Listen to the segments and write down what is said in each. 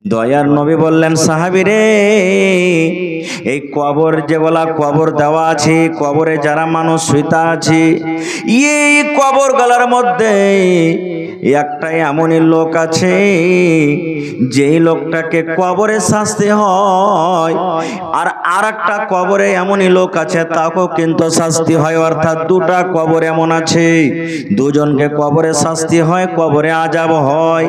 দয়ার নবী বললেন, সাহাবী রে, এই কবর যেগুলা কবর দেওয়া আছে, কবরে যারা মানুষ শুইতা আছে, এই কবর গলার মধ্যে একটা এমনই লোক আছে যেই লোকটাকে কবরে শাস্তি হয়, আর একটা কবরে এমনই লোক আছে তাকেও কিন্তু শাস্তি হয়। অর্থাৎ দুটা কবর এমন আছে, দুজনকে কবরে শাস্তি হয়, কবরে আযাব হয়।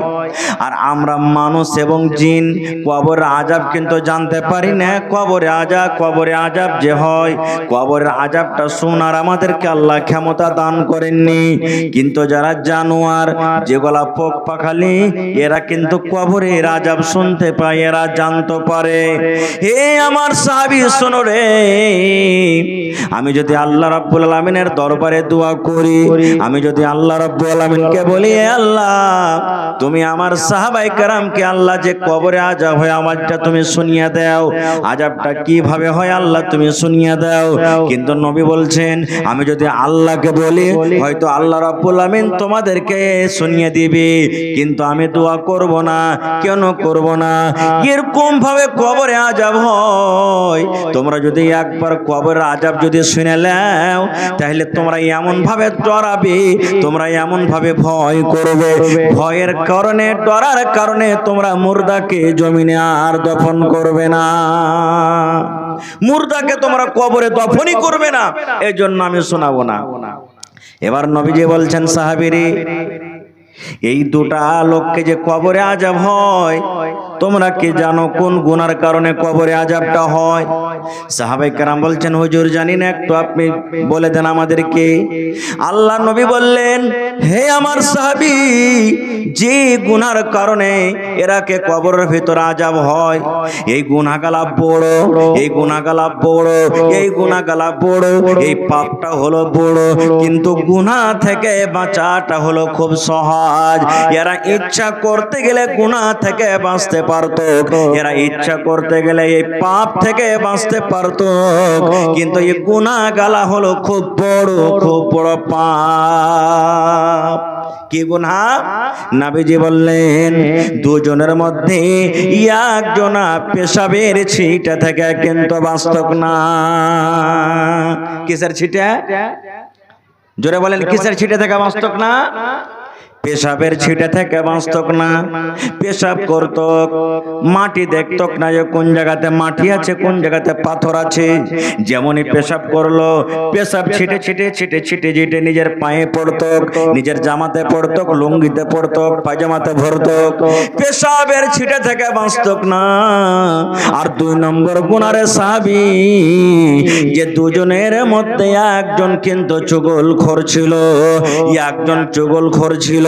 আর আমরা মানুষ এবং জিন কবরের আযাব কিন্তু জানতে পারি না। কবরে আযাব যে হয়, কবরের আযাবটা শোনার আমাদেরকে আল্লাহ ক্ষমতা দান করেননি। কিন্তু যারা জানোয়ার, যেগুলা পোক পাখালি, এরা কিন্তু কবরের আযাব শুনতে পায়, এরা জানতে পারে। হে আমার সাহাবী শোনো রে, আমি যদি আল্লাহ রাব্বুল আলামিনের দরবারে দোয়া করি, আমি যদি আল্লাহ রাব্বুল আলামিনকে বলি, হে আল্লাহ, তুমি আমার সাহাবায়ে কেরামকে আল্লাহ যে কবরে আযাব হয় আমারটা তুমি শুনিয়ে দাও, আযাবটা কিভাবে হয় আল্লাহ তুমি শুনিয়ে দাও। কিন্তু নবী বলছেন, আমি যদি আল্লাহকে বলি, হয়তো আল্লাহ রাব্বুল আলামিন তোমাদেরকে শুনিয়ে দিবে, কিন্তু আমি দোয়া করব না। কেন করব না? এরকম ভাবে কবরে আযাব হয়। তোমরা যদি একবার কবরের আযাব যদি শুনে নাও, তাহলে তোমরা এমন ভাবে ডরাবে, তোমরা এমন ভাবে ভয় করবে, ভয়ের কারণে, ডরার কারণে তোমরা মুর্দাকে জমিনে আর দফন করবে না, মুর্দাকে তোমরা কবরে দফনই করবে না। এই জন্য আমি শোনাবো না। এবার নবীজি বলছেন, সাহাবীরে, এই দুটা লোককে যে কবরে আযাব হয়, তোমরা কি জানো কোন গুনার কারণে কবরে আযাবটা হয়? সাহাবায়ে কেরাম বলছেন, হুজুর জানি না, একটু আপনি বলে দেন আমাদেরকে। আল্লাহ নবী বললেন, হে আমার সাহাবী, যে গুনার কারণে এরাকে কবরের ভিতর আযাব হয়, এই গুনাহগালা বড়, এই গুনাহগালা বড়, এই গুনাহগালা বড়, এই পাপটা হলো বড়, কিন্তু গুনাহ থেকে বাঁচাটা হলো খুব সহজ। এরা ইচ্ছা করতে গেলে গুনাহ থেকে বাঁচতে পারতো, এরা ইচ্ছা করতে গেলে এই পাপ থেকে বাঁচতে পারতো, কিন্তু এই গুনাহগালা হলো খুব বড় পাপ। কি গুনাহ? নবীজি বললেন, দুজনের মধ্যে একজনা পেশাবের ছিটা থেকে কিন্তু বাঁচত না। কিসের ছিটা? জোরে বলেন, কিসের ছিটা থেকে বাঁচত না? পেশাবের ছিটা থেকে বাঁচত না। পেশাব করত, মাটি দেখত না যে কোন জায়গাতে মাটি আছে, কোন জায়গাতে পাথর আছে। যেমনই পেশাব করলো, পেশাব ছিটে ছিটে ছিটে ছিটে ছিটে নিজের পায়ে পড়ত, নিজের জামাতে পড়ত, লুঙ্গিতে পড়ত, পায়জামাতে ভরত। পেশাবের ছিটে থেকে বাঁচত না। আর দুই নম্বর গুনারে সাহাবী, যে দুজনের মধ্যে একজন কিন্তু চুগলখোর ছিল, একজন চুগলখোর ছিল।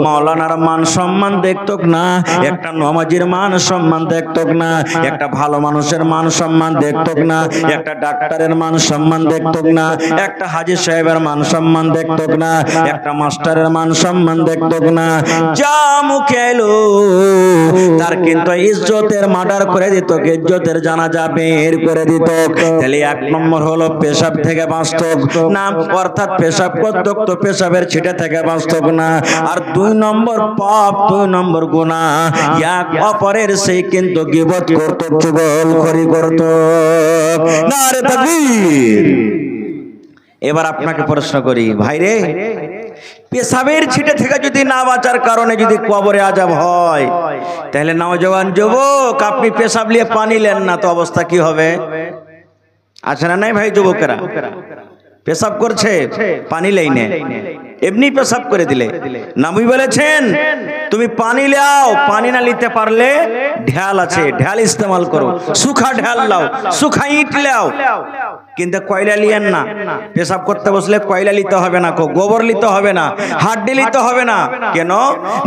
মাওলানার মান সম্মান দেখত না, একটা নামাজীর মান সম্মান দেখত না, একটা ভালো মানুষের মান সম্মান দেখত না, একটা ডাক্তারের মান সম্মান দেখত না, একটা হাজী সাহেবের মান সম্মান দেখত না, একটা মাস্টারের মান সম্মান দেখত না। যা মুখে এলো তার কিন্তু ইজ্জতের মার্ডার করে দিত, ইজ্জতের জানাজা বের করে দিত। তাহলে এক নম্বর হলো পেশাব থেকে বাঁচত না, অর্থাৎ পেশাব করত তো পেশাবের ছিটা থেকে বাঁচত না। আর দুই নম্বর পাপ, দুই নম্বর গুনাহ, এক অপরের সেই কিন্তু গীবত করত, চুগলখড়ি করত। নারে তাকবীর। এবার আপনাকে প্রশ্ন করি, ভাইরে, পেশাবের ছিটে থেকে যদি না বাঁচার কারণে যদি কবরে আযাব হয়, তাহলে নওজওয়ান যুবক, আপনি পেশাব নিয়ে পানি নেন না তো অবস্থা কি হবে? আছে না নাই ভাই? যুবকেরা পেশাব করছে, পানি লেইনে, এমনি পেশাব করে দিলে। নবী বলেছেন, তুমি পানি লাও, পানি না নিতে পারলে ঢাল আছে, ঢাল ইস্তেমাল করো, সুখা ঢাল লাও, সুখা ইট লাও, কিন্তু কয়লা লিয়েন না। পেশাব করতে বসলে কয়লা নিতে হবে না, গোবর নিতে হবে না, হাড্ডি নিতে হবে না। কেন?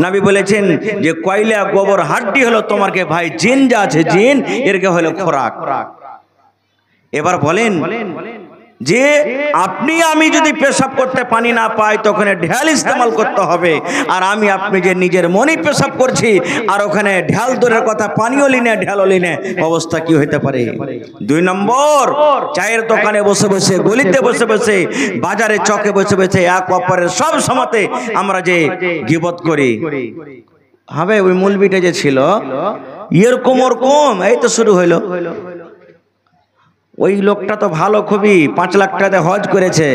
নবী বলেছেন যে কয়লা, গোবর, হাড্ডি হলো তোমারকে ভাই জিন যা আছে, জিন এরকে হলো খোরাক। এবার বলেন যে আপনি আমি যদি পেশাব করতে পানি না পাই, তখন ঢাল ইস্তেমাল করতে হবে। আর আমি আপনি যে নিজের মনে পেশাব করছি, আর ওখানে ঢাল দূরের কথা, পানিও লিনে ঢালও লিনে, অবস্থা কি হইতে পারে? দুই নম্বর, চায়ের দোকানে বসে বসে, গলিতে বসে বসে, বাজারে চকে বসে বসে এক অপরের সব সময়তে আমরা যে গীবত করি। হবে ওই মৌলবীটা যে ছিল, এরকম ওরকম, এই তো শুরু হইলো। ওই লোকটা তো ভালো, খুবই 5 লাখ টাকা হজ করেছে,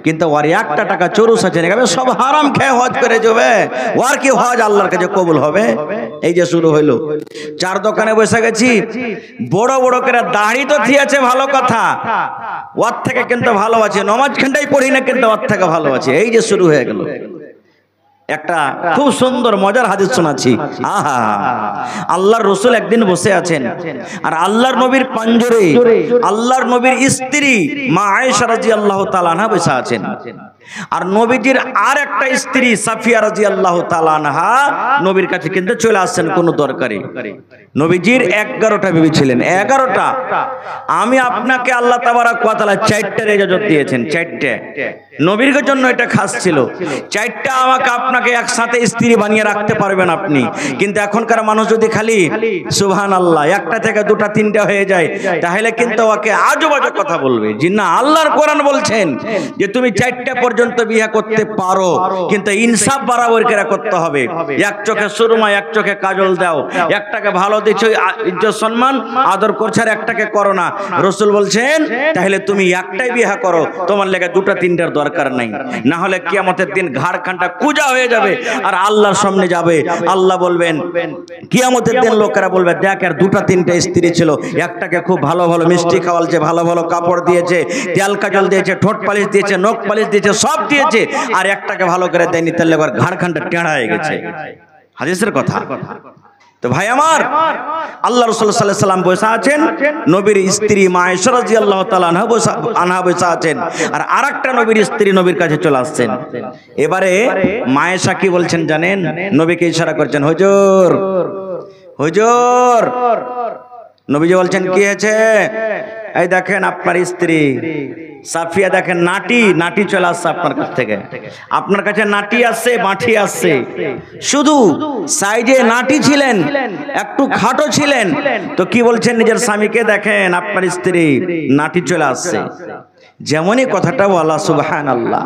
কিন্তু ওর 1 টাকা চুরুস আছে না, সব হারাম খেয়ে হজ করে যাবে, ওর কি হজ আল্লাহর কাছে কবুল হবে? এই যে শুরু হইলো। 4 দোকানে বসে গেছি, বড় বড় করে দাড়ি তো থিয়েছে, ভালো কথা, ওর থেকে কিন্তু ভালো আছে, নমাজ খানটাই পড়ি না কিন্তু ওর থেকে ভালো আছে। এই যে শুরু হয়ে গেল। একটা খুব সুন্দর মজার হাদিস শোনাচ্ছি। আহা, আল্লাহর রাসূল একদিন বসে আছেন, আর আল্লাহর নবীর পাঞ্জরে আল্লাহর নবীর স্ত্রী মা আয়েশা রাদিয়াল্লাহু তাআলা আনহা বসে আছেন, আর নবীজির আর একটা স্ত্রী সাফিয়া রাদিয়াল্লাহু তাআলা আনহা নবীর কাছে কিন্তু চলে আসছেন কোনো দরকারে। নবীজির 11টা বিবি ছিলেন, 11টা। আমি আপনাকে আল্লাহ তাবারক ওয়া তাআলা 4টার ইজাজত দিয়েছেন, 4টে। নবীর জন্য এটা খাস ছিল, 4টা আমাকে আপনাকে একসাথে স্ত্রী বানিয়ে রাখতে পারবেন আপনি। কিন্তু এখনকার মানুষ যদি খালি সুবহানাল্লাহ 1টা থেকে 2টা 3টা হয়ে যায়, তাহলে কিন্তু ওকে আজেবাজে কথা বলবে। জি না, আল্লাহর কোরআন বলছেন যে তুমি 4টা পর্যন্ত বিয়ে করতে পারো, কিন্তু ইনসাফ বরাবর করে করতে হবে। এক চোখে সুরমা, এক চোখে কাজল দাও, একটাকে ভালো দিছো ইজ্জত সম্মান আদর করছো, আর একটাকে করো না। রাসূল বলছেন তাহলে তুমি একটাই বিয়ে করো, তোমার লেগে 2টা 3টার দরকার নাই, না হলে কিয়ামতের দিন ঘাড় খানটা কুজা হয়ে যাবে, আর আল্লাহর সামনে যাবে। আল্লাহ বলবেন কিয়ামতের দিন লোকেরা বলবে দেখ আর 2টা 3টা স্ত্রী ছিল, একটাকে খুব ভালো ভালো মিষ্টি খাওয়ালছে, ভালো ভালো কাপড় দিয়েছে, তেল কাজল দিয়েছে, ঠোঁট পালিশ দিয়েছে, নখ পালিশ দিয়েছে, সব দিয়েছে, আর একটাকে ভালো করে দেয়নি, তাহলে ঘাড় খানটা টেঁড়া হয়ে গেছে। হাদিসের কথা। তো ভাই আমার, আল্লাহ রাসূল সাল্লাল্লাহু আলাইহি সাল্লাম বসে আছেন, নবীর স্ত্রী মা আয়েশা রাদিয়াল্লাহু তাআলা আনহা বসে আছেন, আর আরেকটা নবীর স্ত্রী নবীর কাছে চলে আসছেন। এবারে মা আয়েশা কি বলছেন জানেন? নবীকে ইশারা করছেন, হুজুর হুজুর। নবীজি বলছেন কি হয়েছে? এই দেখেন আপনার স্ত্রী সাফিয়া, দেখেন নাটি চলে আসছে আপনার কাছ থেকে, আপনার কাছে নাটি আসছে, বাঁঠি আসছে। শুধু সাইজে নাটি ছিলেন, একটু খাটো ছিলেন, তো কি বলছেন নিজের স্বামীকে, দেখেন আপনার স্ত্রী নাটি চলে আসছে। যেমনই কথাটা বলা, সুবহানাল্লাহ,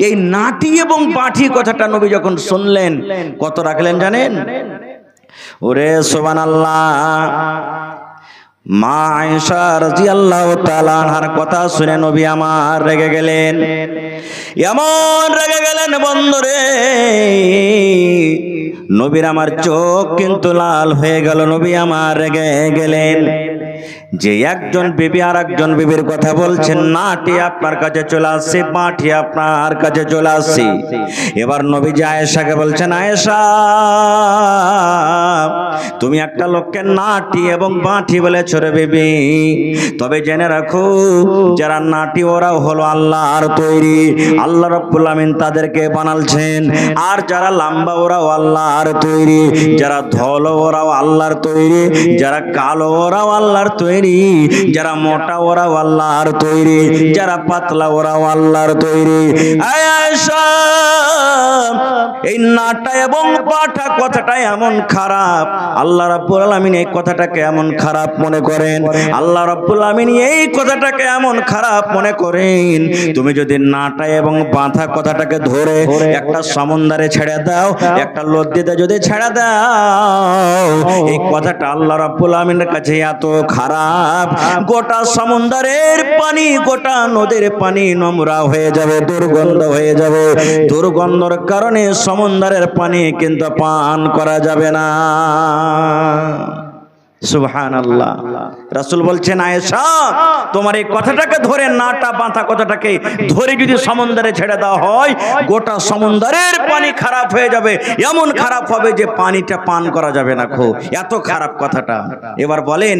এই নাটি এবং বাঁঠি কথাটা নবী যখন শুনলেন, কত রাখলেন জানেন? ওরে সুবহানাল্লাহ, মা আয়েশা রাদিয়াল্লাহু তাআলা আনহার কথা শুনে নবী আমার রেগে গেলেন, এমন রেগে গেলেন বন্ধুরে, নবীর আমার চোখ কিন্তু লাল হয়ে গেল। নবী আমার রেগে গেলেন যে একজন বিবি আর একজন বিবির কথা বলছেন, নাটি আপনার কাছে চলে আসছে, বাঁঠি আপনার কাছে চলে আসছে। এবার নবীজি আয়েশাকে বলছেন, আয়েশা তুমি একটা লোককে নাটি এবং বাঁঠি বলেছ রে বিবি, তবে জেনে রাখো যারা নাটি ওরাও হলো আল্লাহর তৈরি, আল্লাহ রাব্বুল আমিন তাদেরকে বানালছেন। আর যারা লম্বা ওরাও আল্লাহর তৈরি, যারা ধলো ওরাও আল্লাহর তৈরি, যারা কালো ওরাও আল্লাহর তৈরি, যারা মোটা ওরাও আল্লাহর তৈরি, যারা পাতলা ওরাও আল্লাহর তৈরি। আয়েশা, এই নাটা এবং পাঠা কথাটা এমন খারাপ, আল্লাহ রাব্বুল আমিন এই কথাটাকে এমন খারাপ মনে করেন, আল্লাহ রাব্বুল আমিন এই কথাটাকে এমন খারাপ মনে করেন। তুমি যদি নাটা এবং বাঁধা কথাটাকে ধরে একটা সমুদ্রে ছেড়ে দাও, একটা নদীতে যদি ছেড়ে দাও, এই কথাটা আল্লাহ রাব্বুল আমিনের কাছে এত খারাপ, গোটা সমুদ্রের পানি, গোটা নদীর পানি নোংরা হয়ে যাবে, দুর্গন্ধ হয়ে যাবে। দুর্গন্ধের কারণে সমুদ্রের পানি কিন্তু পান করা যাবে না। সুবহানাল্লাহ। রাসূল বলছেন, আয়েশা তোমার এই কথাটাকে ধরে, নাটা বাঁধা কথাটাকে ধরে যদি সমুদ্রে ছেড়ে দেওয়া হয়, গোটা সমুদ্রের পানি খারাপ হয়ে যাবে, এমন খারাপ হবে যে পানিটা পান করা যাবে না। এত খারাপ কথাটা। এবার বলেন,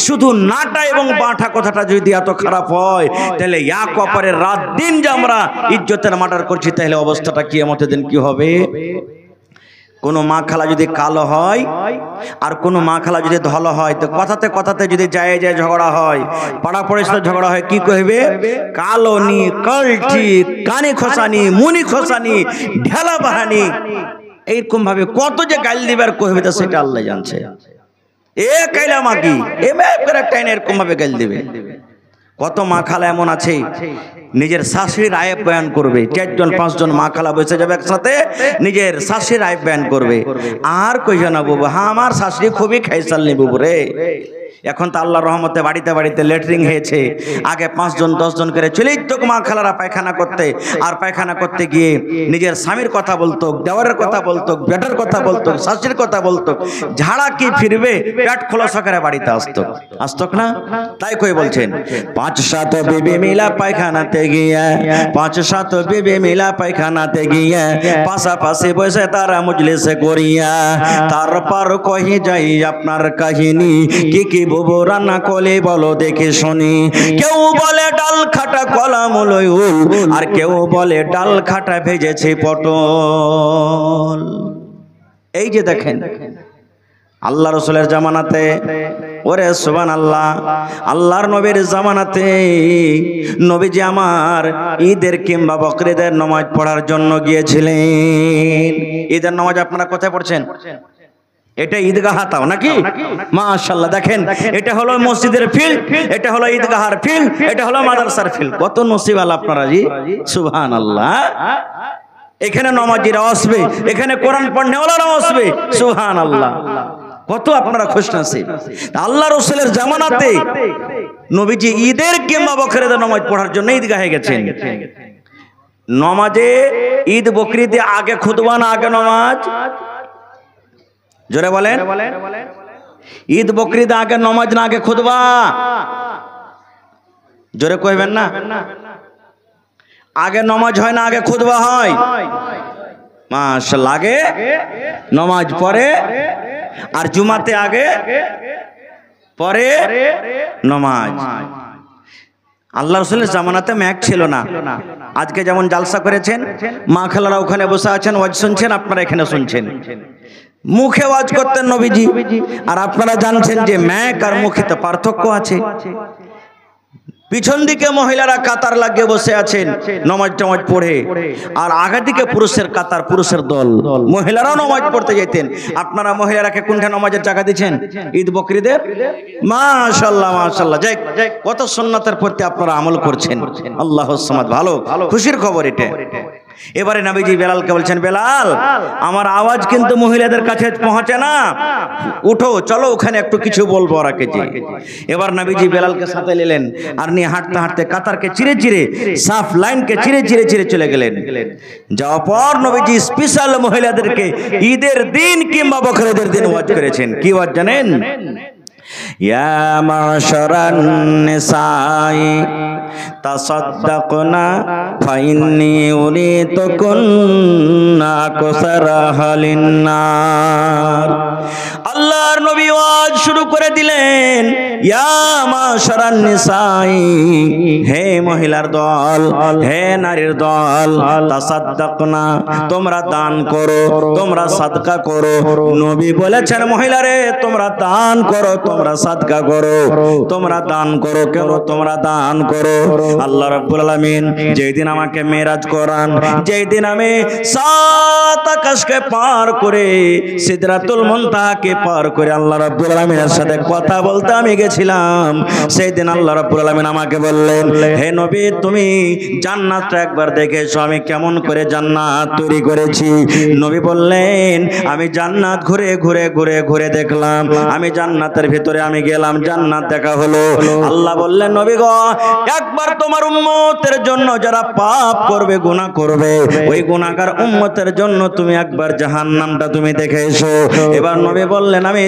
শুধু নাটা এবং বাঁধা কথাটা যদি এত খারাপ হয়, তাহলে এক অপরের রাত দিন যে আমরা ইজ্জতের মার্ডার করছি, তাহলে অবস্থাটা কিয়ামতের দিন কি হবে? কোনো মা খালা যদি কালো হয় আর কোনো মা খালা যদি ধলো হয়, তো কথাতে কথাতে যদি যায় ঝগড়া হয়, পাড়া পড়শিতে ঝগড়া হয়, কি কইবে? কালো নি, কলটি, কানে খোসানি, মুনি খোসানি, ঢেলা বাহানি, এইরকম ভাবে কত যে গাল দিবার কইবে, তো সেটা আল্লাহ জানছে। এ কাইলা মাগি এ মে করে টাইনে এরকম ভাবে গাল দিবে। কত মা খালা এমন আছে নিজের শাশুড়ির আয়েব বয়ান করবে, 4 জন 5 জন মা খালা বসে যাবে একসাথে, নিজের শাশুড়ির আয়েব বয়ান করবে। আর কইও না বাবু, হ্যাঁ আমার শাশুড়ি খুবই খাইসালনি বাবু রে। এখন তো আল্লাহর রহমতে বাড়িতে বাড়িতে লেটরিং হয়েছে। আগে 5 জন 10 জন করে চলেই তো মা খালারা পায়খানা করতে, আর পায়খানা করতে গিয়ে নিজের স্বামীর কথা বলতো, দেওয়ারের কথা বলতো, বেটার কথা বলতো, শাশুড়ির কথা বলতো। ঝাড়া কি ফিরবে, পেট খোলা সকারে বাড়িতে আসতো না। তাই কই বলছেন 5-7 বিবি মিলা পায়খানাতে গিয়া, 5-7 বিবি মিলা পায়খানাতে গিয়া, পাশাপাশি বসে তারা মজলিসে করিয়া, তারপর কহি যাই আপনার কাহিনী, কি কি বুবু রান্না করলে বলো দেখে শুনি। কেউ বলে ডাল খাটা কলা মুলোই উল, আর কেউ বলে ডাল খাটা ভেজেছে পটল। এই যে দেখেন আল্লাহ রসুলের জামানাতে, ওরে সুবহানাল্লাহ, আল্লাহর নবীর জামানাতে নবীজি আমার ঈদের কিংবা বকরিদের নামাজ পড়ার জন্য গিয়েছিলেন। ঈদের নামাজ আপনারা কোথায় পড়ছেন? এটা ঈদগাহ তাও নাকি? মাশাআল্লাহ, দেখেন এটা হলো মসজিদের ফিল্ড, এটা হলো ঈদগাহের ফিল্ড, এটা হলো মাদ্রাসার ফিল্ড। কত নসিব আল্লাহ আপনারা জি, সুবহানাল্লাহ। এখানে নামাজিরা আসবে, এখানে কোরআন পড়নেওয়ালারাও আসবে, সুবহানাল্লাহ। কত আপনারা খুশনসিব। আল্লাহ রাসূলের জামানাতে নবীজি ঈদের কিংবা বকরিদের নামাজ পড়ার জন্য ঈদগাহে গেছেন। নামাজে ঈদ বকরিদে আগে খুতবা না আগে নামাজ? জোরে বলেন। ঈদ বকরিদে আগে নামাজ না আগে খুতবা? জোরে কইবেন না। আগে নামাজ হয় না আগে খুতবা হয়? মাশাআল্লাহ, আগে নামাজ পরে, আর জুমাতে আগে পরে নামাজ। আল্লাহ রাসূলের জামানাতে ম্যাক ছিল না। আজকে যেমন জালসা করেছেন, মা খালারা ওখানে বসে আছেন, ওয়াজ শুনছেন, আপনারা এখানে শুনছেন। মুখে ওয়াজ করতেন নবীজি, আর আপনারা জানছেন যে ম্যাক আর মুখে তো পার্থক্য আছে। পিছন দিকে মহিলারা কাতার লাগিয়ে বসে আছেন নামাজ টামাজ পড়ে, আর আগের দিকে পুরুষের কাতার, পুরুষের দল। মহিলারাও নামাজ পড়তে যেতেন। আপনারা মহিলারাকে কোনটা নামাজের জায়গা দিচ্ছেন? ঈদ বকরিদের? মাশাআল্লাহ মাশাআল্লাহ, যাই কত সুন্নাতের প্রতি আপনারা আমল করছেন। আল্লাহুস সামাদ, ভালো খুশির খবর এটা। এবারে নবীজি বেলালকে বলছেন, বেলাল আমার আওয়াজ কিন্তু মহিলাদের কাছে পৌঁছে না, উঠো চলো ওখানে একটু কিছু বলবো ওরাকে। এবার নবীজি বেলালকে সাথে নিলেন, আর নিয়ে হাঁটতে হাঁটতে কাতারকে চিরে চিরে, সাফ লাইনকে চিরে চিরে চিরে চলে গেলেন। যাওয়ার পর নবীজি স্পেশাল মহিলাদেরকে ঈদের দিন কিংবা বকরিদের দিন ওয়াজ করেছেন। কি ওয়াজ জানেন? ইয়া মাশারান নিসাই তাসাদ্দাকনা ফাইন্নী উরিতুকুন্না আকসারাহালিন নার। আল্লাহর নবী ওয়াজ শুরু করে দিলেন, ইয়া মাশারান নিসাই, হে মহিলার দল, হে নারীর দল, তাসাদ্দাকনা, তোমরা দান করো, তোমরা সাদকা করো। নবী বলেছেন মহিলারে তোমরা দান করো, তোমরা সাদকা করো, তোমরা দান করো। কেন তোমরা দান করো? আল্লাহ রাব্বুল আলামিন যেই দিন আমাকে মেরাজ করান, যেই দিন আমি 7 আকাশকে পার করে সিদরাতুল মুনতাহাকে পার করে আল্লাহ রাব্বুল আলামিনের সাথে কথা বলতে আমি গেছিলাম, সেই দিন আল্লাহ রাব্বুল আলামিন আমাকে বললেন, হে নবী তুমি জান্নাতটা একবার দেখে এসো, আমি কেমন করে জান্নাত তৈরি করেছি। নবী বললেন, আমি জান্নাত ঘুরে ঘুরে ঘুরে ঘুরে দেখলাম, আমি জান্নাতের ভিতরে আমি গেলাম, জান্নাত দেখা হলো। আল্লাহ বললেন, নবী গো একবার তোমার উম্মতের জন্য যারা পাপ করবে, গুনাহ করবে, ওই গুনাহগার উম্মতের জন্য তুমি একবার জাহান্নামটা তুমি দেখে এসো। এবার নবী বললেন, আমি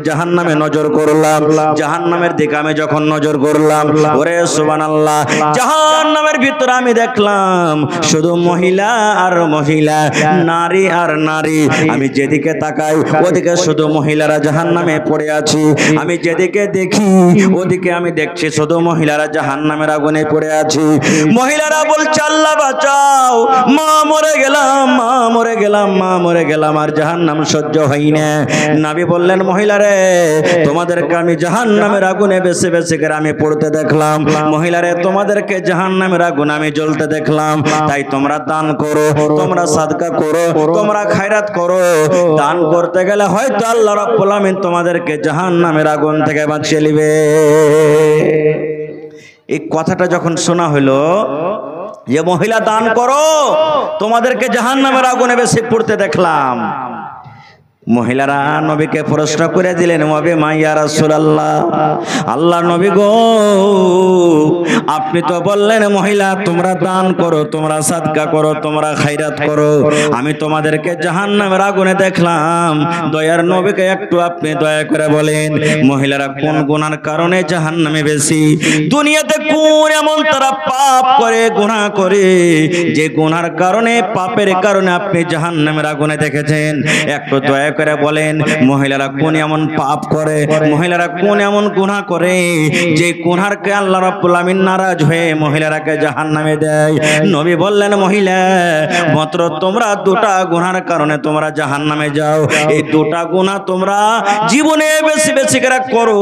জাহান্নামে নজর করলাম, জাহান্নামের দিকে আমি যখন নজর করলাম, ওরে সুবহানাল্লাহ, জাহান্নামের ভিতরে আমি দেখলাম শুধু মহিলা আর মহিলা, নারী আর নারী। আমি যেদিকে তাকাই ওদিকে শুধু মহিলারা জাহান্নামে পড়ে আছে, আমি যেদিকে দেখি ওদিকে আমি দেখছি শুধু মহিলারা জাহান্নামের আগুনে পড়ে আছে। মহিলারা বলছে, আল্লাহ বাঁচাও, মা মরে গেলাম, মা মরে গেলাম, মা মরে গেলাম, আর জাহান্নাম সহ্য হয় না। নবী বললেন, মহিলারে তোমাদেরকে আমি জাহান্নামের আগুনে বেশি বেশি করে আমি পড়তে দেখলাম, মহিলারে তোমাদেরকে জাহান্নামের আগুনে আমি জ্বলতে দেখলাম। তাই তোমরা দান করো, তোমরা সাদকা করো, তোমরা খায়রাত করো। দান করতে গেলে হয়তো আল্লাহ রাব্বুল আলামিন তোমাদেরকে জাহান্নামের আগুন থেকে বাঁচিয়ে নেবে। এই কথাটা যখন শোনা হলো যে মহিলা দান করো, তোমাদেরকে জাহান্নামের আগুনে বেশি পড়তে দেখলাম, মহিলারা নবীকে প্রশ্ন করে দিলেন, ওয়াবে মাইয়া রাসূলুল্লাহ, আল্লাহ নবী গো, আপনি তো বললেন মহিলা তোমরা দান করো, তোমরা সাদকা করো, তোমরা খায়রাত করো, আমি তোমাদেরকে জাহান্নামের আগুনে দেখলাম, দয়ার নবীকে একটু আপনি দয়া করে বলেন মহিলারা কোন গুনার কারণে জাহান্নামে বেশি, দুনিয়াতে কোন এমন তারা পাপ করে, গুনাহ করে, যে গুনার কারণে, পাপের কারণে আপনি জাহান্নামের আগুনে দেখেছেন, একটু দয়া করে বলেন মহিলারা কোন এমন পাপ করে, মহিলারা কোন এমন গুনাহ করে যে গুনাহকে আল্লাহ রাব্বুল আমিন নারাজ হয়ে মহিলারাকে জাহান্নামে দেয়। নবী বললেন মহিলা মাত্র তোমরা দুটা গুনার কারণে তোমরা জাহান্নামে যাও, এই দুটা গুনাহ তোমরা জীবনে বেশি বেশি করে করো,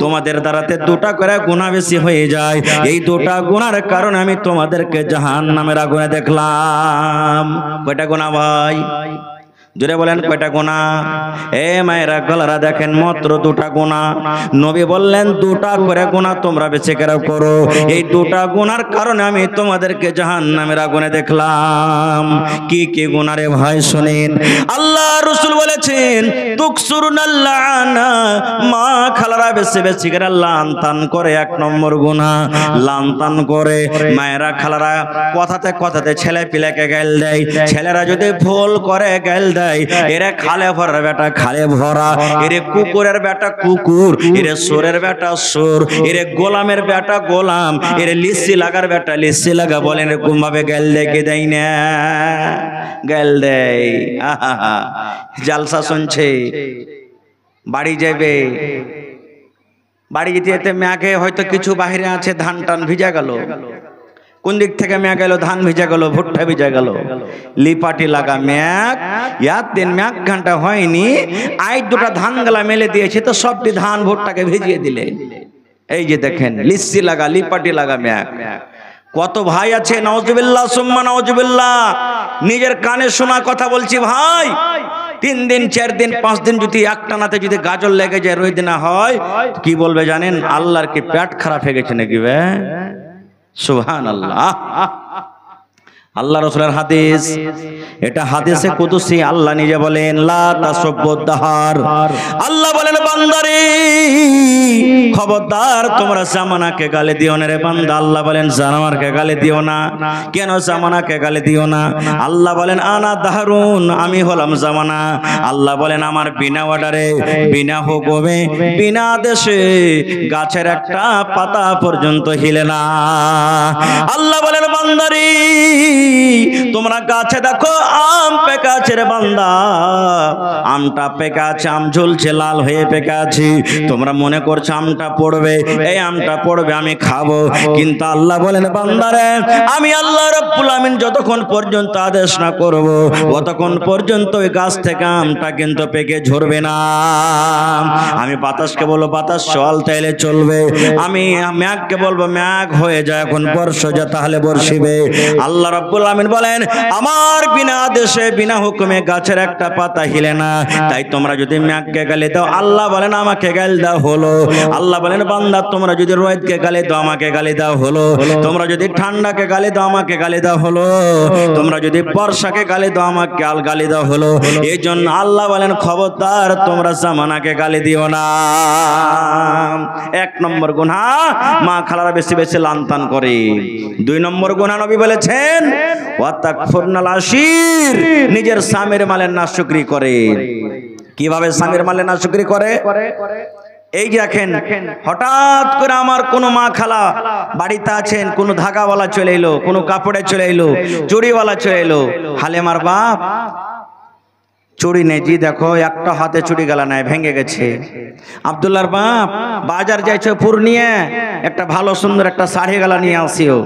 তোমাদের দ্বারাতে দুটা করে গুনাহ বেশি হয়ে যায়, এই দুটা গুনার কারণে আমি তোমাদেরকে জাহান্নামের আগুনে দেখলাম। কয়টা গুনাহ ভাই? জোরে বলেন কয়টা গুনাহ? এ মায়েরা গলারা দেখেন মাত্র দুটা গুনাহ। নবী বললেন দুটা করে গুনাহ তোমরা বেশি করে করো, এই দুটা গুনার কারণে আমি তোমাদেরকে জাহান্নামের আগুনে দেখলাম। কি কি গুনাহ রে ভাই শুনেন, আল্লাহ রাসূল বলেছেন তুকসুরুনাল লানা, মা খালারা বেশি বেশি করে লানতান করে, এক নম্বর গুনাহ লানতান করে। মায়েরা খালারা কথাতে কথাতে ছেলে পিলাকে গাল দেয়, ছেলেরা যদি ভুল করে গাল দেয়, এরে খালে ভরা বেটা খালে ভরা, এরে কুকুরের বেটা কুকুর, এরে সোরের বেটা সোর, এরে গোলামের বেটা গোলাম, এরে লিসি লাগার বেটা লিসি লাগা, বলেন এরকম ভাবে গাল দেয় কে দেয় না? গাল দেয়। জালসা শুনছে, বাড়ি যাবে, বাড়ি যেতে মেঘে হয়তো কিছু বাহিরে আছে, ধান টান ভিজা গেল, কোন দিক থেকে মেঘ গেল, ধান ভিজা গেল, ভুট্টা ভিজা গেল, লিপাটি লাগা মেঘ, ইয়ার দিন মেঘ ঘন্টা হয়নি, আই দুটা ধান গালা মেলে দিয়েছে, তো সবটি ধান ভুট্টাকে ভিজিয়ে দিলে। এই যে দেখেন লিসি লাগা লিপাটি লাগা মেঘ। কত ভাই আছে, নাউজুবিল্লাহ সুম্মা নাউজুবিল্লাহ, নিজের কানে শোনা কথা বলছি ভাই, 3 দিন 4 দিন 5 দিন যদি একটানাতে যদি গাজর লেগে যায়, রোদ না হয়, কি বলবে জানেন? আল্লাহর কি পেট খারাপ হয়ে গেছে নাকি? সুবহানাল্লাহ। আল্লাহ রাসূলের হাদিস, এটা হাদিসে কুদসি, আল্লাহ নিজে বলেন লা তাসুব্বুদ দাহার, আল্লাহ বলেন বান্দারে খবরদার তোমরা জামানাকে গালি দিও না রে বান্দা। আল্লাহ বলেন জামানাকে গালি দিও না। কেন জামানাকে গালি দিও না? আল্লাহ বলেন আনা দাহরুন, আমি হলাম জামানা। আল্লাহ বলেন আমার বিনা অর্ডারে, বিনা হুকুমে, বিনা আদেশে গাছের একটা পাতা পর্যন্ত হিলে না। আল্লাহ বলেন বান্দারে তোমরা গাছে দেখো আম পেকে আছে রে বান্দা, আমটা পেকে আছে, আম ঝুলছে লাল হয়ে পেকে আছে, তোমরা মনে করছো আমটা পড়বে, এই আমটা পড়বে আমি খাবো, কিন্তু আল্লাহ বলেন বান্দারে আমি আল্লাহ রাব্বুল আমিন যতক্ষণ পর্যন্ত আদেশ না করব ততক্ষণ পর্যন্ত ওই গাছ থেকে আমটা কিন্তু পেকে ঝরবে না। আমি বাতাসকে বলবো বাতাস চল তাইলে চলবে, আমি মেঘকে বলবো মেঘ হয়ে যায়, এখন বর্ষা যা তাহলে বর্ষিবে। আল্লাহ রাব্বুল আমিন বলেন আমার বিনা আদেশে বিনা হুকুমে গাছের একটা পাতা হিলে না। তাই তোমরা যদি মেঘকে গালি দাও, আল্লাহ বলেন আমাকে গালি দাও হলো। আল্লাহ বলেন বান্দা তোমরা যদি রোদকে গালি দাও আমাকে গালি দাও হলো, তোমরা যদি ঠান্ডাকে গালি দাও আমাকে গালি দাও হলো, তোমরা যদি বর্ষাকে গালি দাও আমাকে গালি দাও হলো। এই জন্য আল্লাহ বলেন খবরদার তোমরা জামানাকে গালি দিও না। 1 নম্বর গুনাহ মা খালারা বেশি বেশি লানতান করে। 2 নম্বর গুনাহ নবী বলেছেন ওয়াতাকফুরনাল আশির, নিজের স্বামীর মালের নাশুকরি করে। কিভাবে স্বামীর মালের নাশুকরি করে? এই যে দেখেন হঠাৎ করে আমার কোনো মা খালা বাড়িতে আছেন, কোনো ধাগাওয়ালা চলে এলো, কোনো কাপড়ে চলে এলো, চুড়িওয়ালা চলে এলো, হালেমার বাপ চুড়ি নেই, জি দেখো একটা হাতে চুড়ি গেলা নাই ভেঙে গেছে। আব্দুল্লাহর বাপ বাজার যাইছো পূর্ণিয়া, একটা ভালো সুন্দর একটা শাড়ি গেলা নিয়ে আসিও,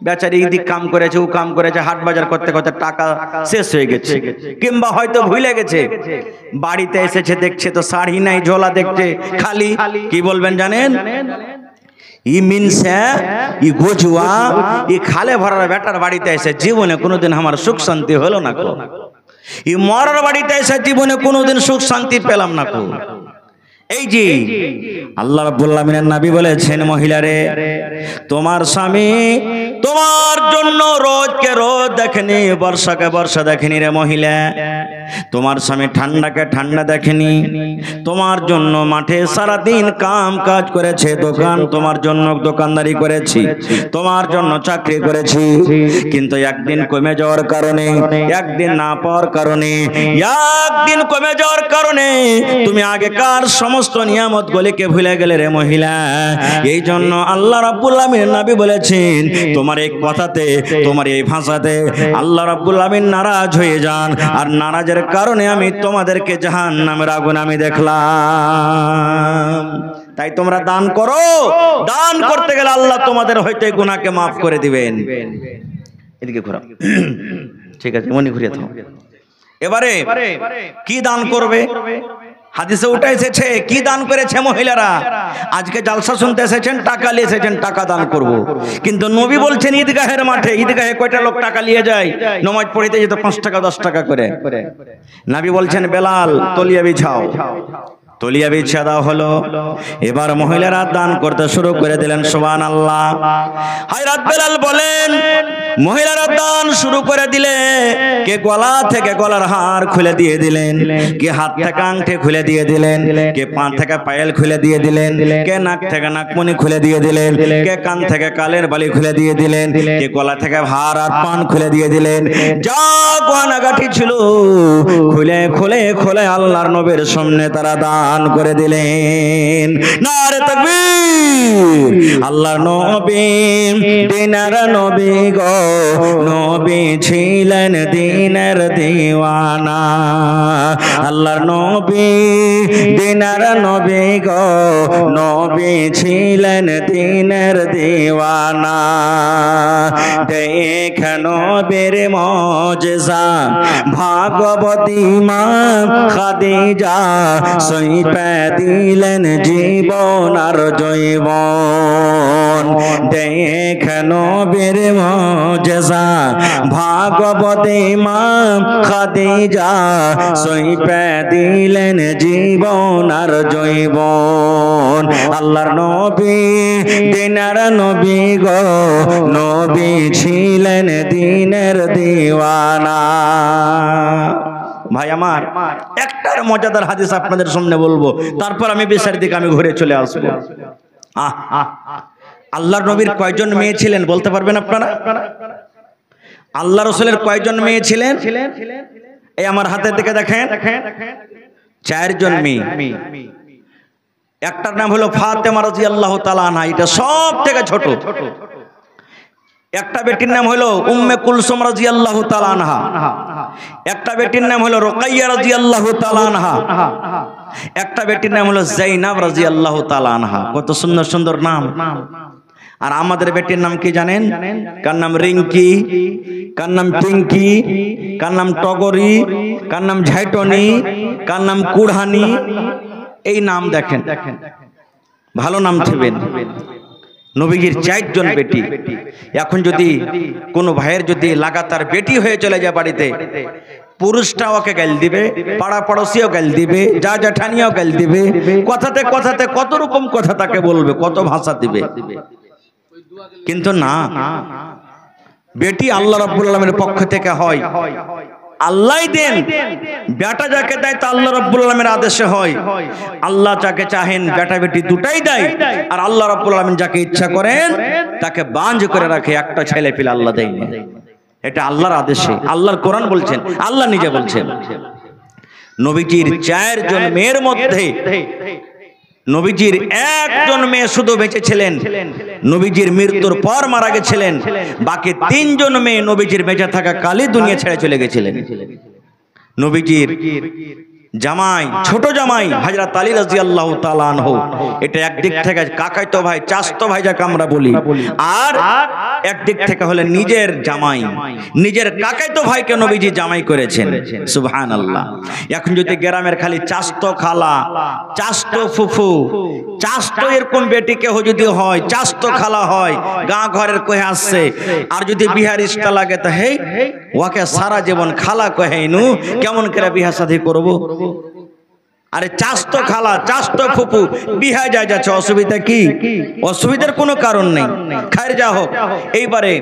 বেচারি এদিক কাম করেছে ও কাম করেছে, হাট বাজার করতে করতে টাকা শেষ হয়ে গেছে, কিংবা হয়তো ভুলে গেছে, বাড়িতে এসেছে দেখছে তো শাড়ি নাই, ঝোলা দেখছে খালি। কি বলবেন জানেন? ই মিনসে ই গোজুয়া ই খালে ভরার বেটার বাড়িতে এসে জীবনে কোনোদিন আমার সুখ শান্তি হলো না কো, ই মরার বাড়িতে এসে জীবনে কোনোদিন সুখ শান্তি পেলাম না কো। এই যে আল্লাহ রাব্বুল আলামিনের নবী বলেছেন, মহিলারে তোমার স্বামী তোমার জন্য রোদকে রোদ দেখেনি, বর্ষাকে বর্ষা দেখেনি রে মহিলা। তোমার স্বামী ঠান্ডাকে ঠান্ডা দেখেনি, তোমার জন্য মাঠে সারাদিন কাম কাজ করেছে, দোকান তোমার জন্য দোকানদারি করেছি, তোমার জন্য চাকরি করেছি, কিন্তু একদিন কমে যাওয়ার কারণে, একদিন না পাওয়ার কারণে, একদিন কমে যাওয়ার কারণে তুমি আগেকার সমস্ত নিয়ামত গুলিকে ভুলে গেলে রে মহিলা। এই জন্য আল্লাহ রাব্বুল আলামিন নবী বলেছেন, তোমার এই কথাতে, তোমার এই ভাষাতে আল্লাহ রাব্বুল আলামিন নারাজ হয়ে যান, আর নারাজের কারণে আমি তোমাদেরকে জাহান্নামের আগুন আমি দেখলাম। তাই তোমরা দান করো, দান করতে গেলে আল্লাহ তোমাদের হয়তো এই গুনাহকে মাফ করে দিবেন। এদিকে ঘোরাও, ঠিক আছে, মনে ঘুরিয়ে থাকো। এবারে কি দান করবে? হাদিসে উঠে এসেছে কি দান করেছে মহিলারা। আজকে জালসা শুনতে এসেছেন, টাকা নিয়ে এসেছেন, টাকা দান করব, কিন্তু নবী বলছেন ঈদগাহের মাঠে, ঈদগাহে কয়টা লোক টাকা নিয়ে যায়? নামাজ পড়িতে যেত 5 টাকা 10 টাকা করে। নবী বলছেন, বেলাল তলিয়া বিছাও, তলিয়া বিছিয়ে দেওয়া হলো। এবার মহিলারা দান করতে শুরু করে দিলেন। সুবহানাল্লাহ। হযরত বেলাল বলেন, মহিলারা দান শুরু করে দিলে, কে গলা থেকে গলার হার খুলে দিয়ে দিলেন, কে হাত থেকে আংটি খুলে দিয়ে দিলেন, কে পা থেকে পায়েল খুলে দিয়ে দিলেন, কে নাক থেকে নাকমণি খুলে দিয়ে দিলেন, কে কান থেকে কালের বালি খুলে দিয়ে দিলেন, কে গলা থেকে হার আর পান খুলে দিয়ে দিলেন। যা গয়নাগাটি ছিল খুলে খুলে খুলে আল্লাহর নবীর সামনে তারা দান করে দিলেন। নারে তাকবীর। আল্লাহর নবী দিনের নবী গো, নবী ছিলেন দিনের দিওয়ানা। আল্লাহর নবী দিনের নবী গো, নবী ছিলেন দিনের দিওয়ানা। দেখ নবীর মুজিজা, ভাগবতী মা খাদিজা সইপে দিলেন জীবন আর জৈবন। দেখ নবীর মুজিজা, ভাগবতী মা খাদিজা সইপে দিলেন জীবন আর জৈবন। আল্লাহর নবী দিনের নবী গো, নবী ছিলেন দিনের দিওয়ানা। ভাই আমার, একটার মজাদার হাদিস আপনাদের সামনে বলবো, তারপর আমি বেশার দিকে আমি ঘুরে চলে আসবো। আল্লাহর নবীর কয়জন মেয়ে ছিলেন বলতে পারবেন আপনারা? আল্লাহ রাসূলের কয়জন মেয়ে ছিলেন? এই আমার হাতের দিকে দেখেন, 4 জন মেয়ে। একটার নাম হলো ফাতেমা রাদিয়াল্লাহু তাআলা আনহা, এটা সব থেকে ছোট। একটা বেটির নাম হলো উম্মে কুলসুম রাদিয়াল্লাহু তাআলা আনহা, একটা বেটির নাম হলো রুকাইয়া রাদিয়াল্লাহু তাআলা আনহা, একটা বেটির নাম হলো যায়েনাব রাদিয়াল্লাহু তাআলা আনহা। কত সুন্দর সুন্দর নাম। আর আমাদের বেটির নাম কি জানেন? কার নাম রিঙ্কি, কার নাম পিঙ্কি, কার নাম টগরি, কার নাম ঝাইটনি, কার নাম কুড়হানি। এই নাম দেখেন, ভালো নাম ছিলেন। নবীজির 4 জন বেটি। এখন যদি কোনো ভাইয়ের যদি লাগাতার বেটি হয়ে চলে যায় বাড়িতে, পুরুষটা ওকে গাল দিবে, পাড়া পড়োশিও গাল দিবে, যা জেঠানিও গাল দিবে, কথাতে কথাতে কত রকম কথা তাকে বলবে, কত ভাষা দিবে। কিন্তু না, বেটি আল্লাহ রাব্বুল আলামিনের পক্ষ থেকে হয়, আল্লাহই দেন। বেটা যাকে দেয় তা আল্লাহ রাব্বুল আলামিনের আদেশে হয়। আল্লাহ যাকে চাহেন বেটা বেটি দুটাই দেয়, আর আল্লাহ রাব্বুল আলামিন যাকে ইচ্ছা করেন তাকে বাঁঝ করে রাখে, একটা ছেলে পেলে আল্লাহ দেয় না। এটা আল্লাহর আদেশে, আল্লাহর কোরআন বলছেন, আল্লাহ নিজে বলছেন। নবীজির 4 জন মেয়ের মধ্যে নবীজির 1 জন মেয়ে শুধু বেঁচে ছিলেন, নবীজির মৃত্যুর পর মারা গেছিলেন। বাকি 3 জন মেয়ে নবীজির বেঁচে থাকা কালে দুনিয়া ছেড়ে চলে গেছিলেন। নবীজির জামাই, ছোট জামাই হযরত আলী রাদিয়াল্লাহু তাআলা আনহু, এটা একদিক থেকে কাকাইতো ভাই, চাচতো ভাই যাকে আমরা বলি, আর একদিক থেকে হলো নিজের জামাই, নিজের কাকাইতো ভাইকে নবীজি জামাই করেছেন। সুবহানাল্লাহ। এখন যদি গ্রামের খালি চাচতো খালা, চাচতো ফুফু, চাচতো এরকম বেটি কেহ যদি হয়, চাচতো খালা হয়, গাঁ ঘরের কহে আসছে, আর যদি বিহার ইস্টা লাগে তা হেই ওকে সারা জীবন খালা কহেইনু, কেমন করে বিহা শাদী করব? আরে চাস্তো খালা চাস্তো ফুপু বিহা যায় যাচ্ছে, অসুবিধা কি? অসুবিধার কোনো কারণ নেই। খায়ের যা হোক, এইবারে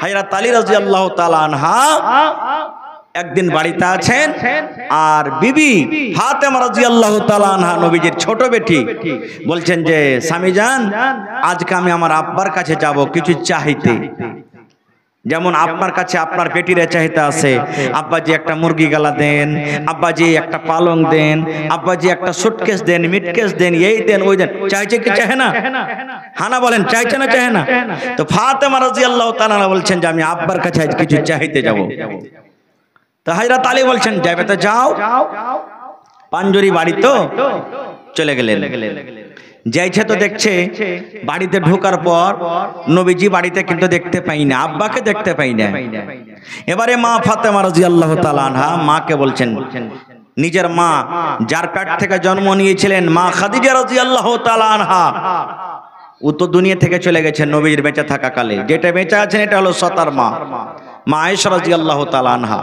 হযরত আলী রাদিয়াল্লাহু তাআলা আনহা একদিন বাড়িতে আছেন, আর বিবি ফাতেমা রাদিয়াল্লাহু তাআলা আনহা নবীজির ছোট বেটি বলছেন যে স্বামী জান, আজকে আমি আমার আব্বার কাছে যাব কিছু চাইতে। যেমন আপনার কাছে আপনার বেটির চাহিদা আছে, আব্বাজি একটা মুরগি গালা দেন, আব্বাজি একটা পালং দেন, আব্বাজি একটা সুটকেস দেন, মিটকেস দেন, এই দেন ওই দেন। চাইছে কি চাহে না? হানা বলেন, চাইছে না চাহে না? তো ফাতেমা রাদিয়াল্লাহু তাআলা বলছেন যে আমি আব্বার কাছে আজ কিছু চাইতে যাব। তো হযরত আলী বলছেন যাবে তো যাও, পাঞ্জরি বাড়ি তো চলে গেলেন। যাইছে তো দেখছে বাড়িতে ঢোকার পর নবীজি বাড়িতে কিন্তু দেখতে পাই না, আব্বাকে দেখতে পাই না। এবারে মা ফাতেমা রাদিয়াল্লাহু তাআলা আনহা মাকে বলছেন, নিজের মা যার পেট থেকে জন্ম নিয়েছিলেন মা খাদিজা রাদিয়াল্লাহু তাআলা আনহা, ও তো দুনিয়া থেকে চলে গেছেন নবীর বেঁচে থাকা কালে। যেটা বেঁচে আছেন এটা হলো সতার মা, মা আয়েশা রাদিয়াল্লাহু তাআলা আনহা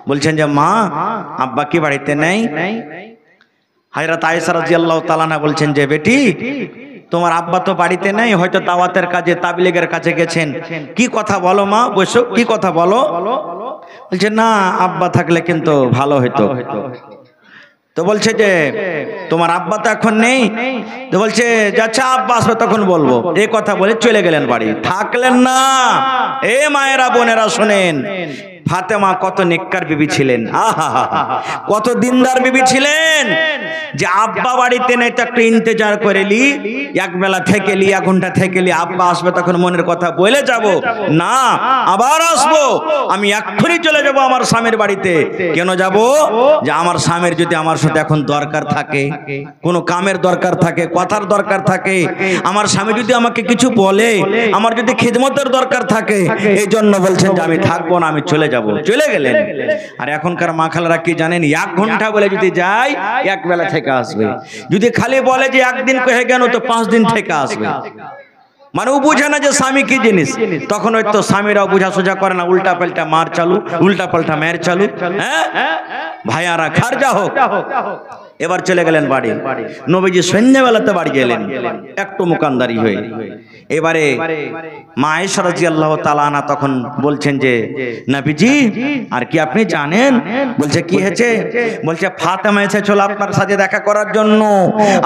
বলছেন যে মা আব্বা কি বাড়িতে নেই? হযরত আয়েশা রাদিয়াল্লাহু তাআলা আনহা বলছেন যে বেটি তোমার আব্বা তো বাড়িতে নেই, হয়তো দাওয়াতের কাজে তাবলীগের কাছে গেছেন। কি কথা বলো মা, বসো, কি কথা বলো? বলছে না আব্বা থাকলে কিন্তু ভালো হতো। তো বলছে যে তোমার আব্বা তো এখন নেই। তো বলছে আচ্ছা আব্বা আসবে তখন বলবো। এই কথা বলে চলে গেলেন বাড়ি, থাকলেন না। এ মায়েরা বোনেরা শোনেন, ফাতেমা কত নেককার বিবি ছিলেন, কত দিনদার বিবি ছিলেন, যে আব্বা বাড়িতে নেই তো একটু ইন্তজার করে লি, এক বেলা থেকে লি, এক ঘন্টা থেকে লি, আব্বা আসবে তখন মনের কথা বলে যাব না, আবার আসবো, আমি এক্ষুনি চলে যাব আমার স্বামীর বাড়িতে। কেন যাব? যে আমার স্বামীর যদি আমার সাথে এখন দরকার থাকে, কোনো কামের দরকার থাকে, কথার দরকার থাকে, আমার স্বামী যদি আমাকে কিছু বলে, আমার যদি খিদমতের দরকার থাকে, এই জন্য বলছেন যে আমি থাকবো না, আমি চলে যাব। চলে গেলেন। আর এখনকার মা খালারা কি জানেন, এক ঘন্টা বলে যদি যায় এক বেলা থেকে আসবে, যদি খালি বলে যে একদিন কহে গেল তো 5 দিন থেকে আসবে। মানে ও বুঝে না যে স্বামী কি জিনিস। তখন হয়তো স্বামীরাও বুঝা সোজা করে না, উল্টা পাল্টা মার চালু, উল্টা পাল্টা মেয়ের চালু। হ্যাঁ ভাইয়ারা খারজা হোক। এবার চলে গেলেন বাড়ি। নবীজি সন্ধ্যাবেলাতে বাড়ি গেলেন একটু মুকান্দারি হয়ে। এবারে মা আয়েশা রাদিয়াল্লাহু তাআলা আনহা তখন বলছেন যে নবীজি আর কি আপনি জানেন? বলছে কি হয়েছে? বলছে ফাতেমা এসেছিল আপনার সাথে দেখা করার জন্য,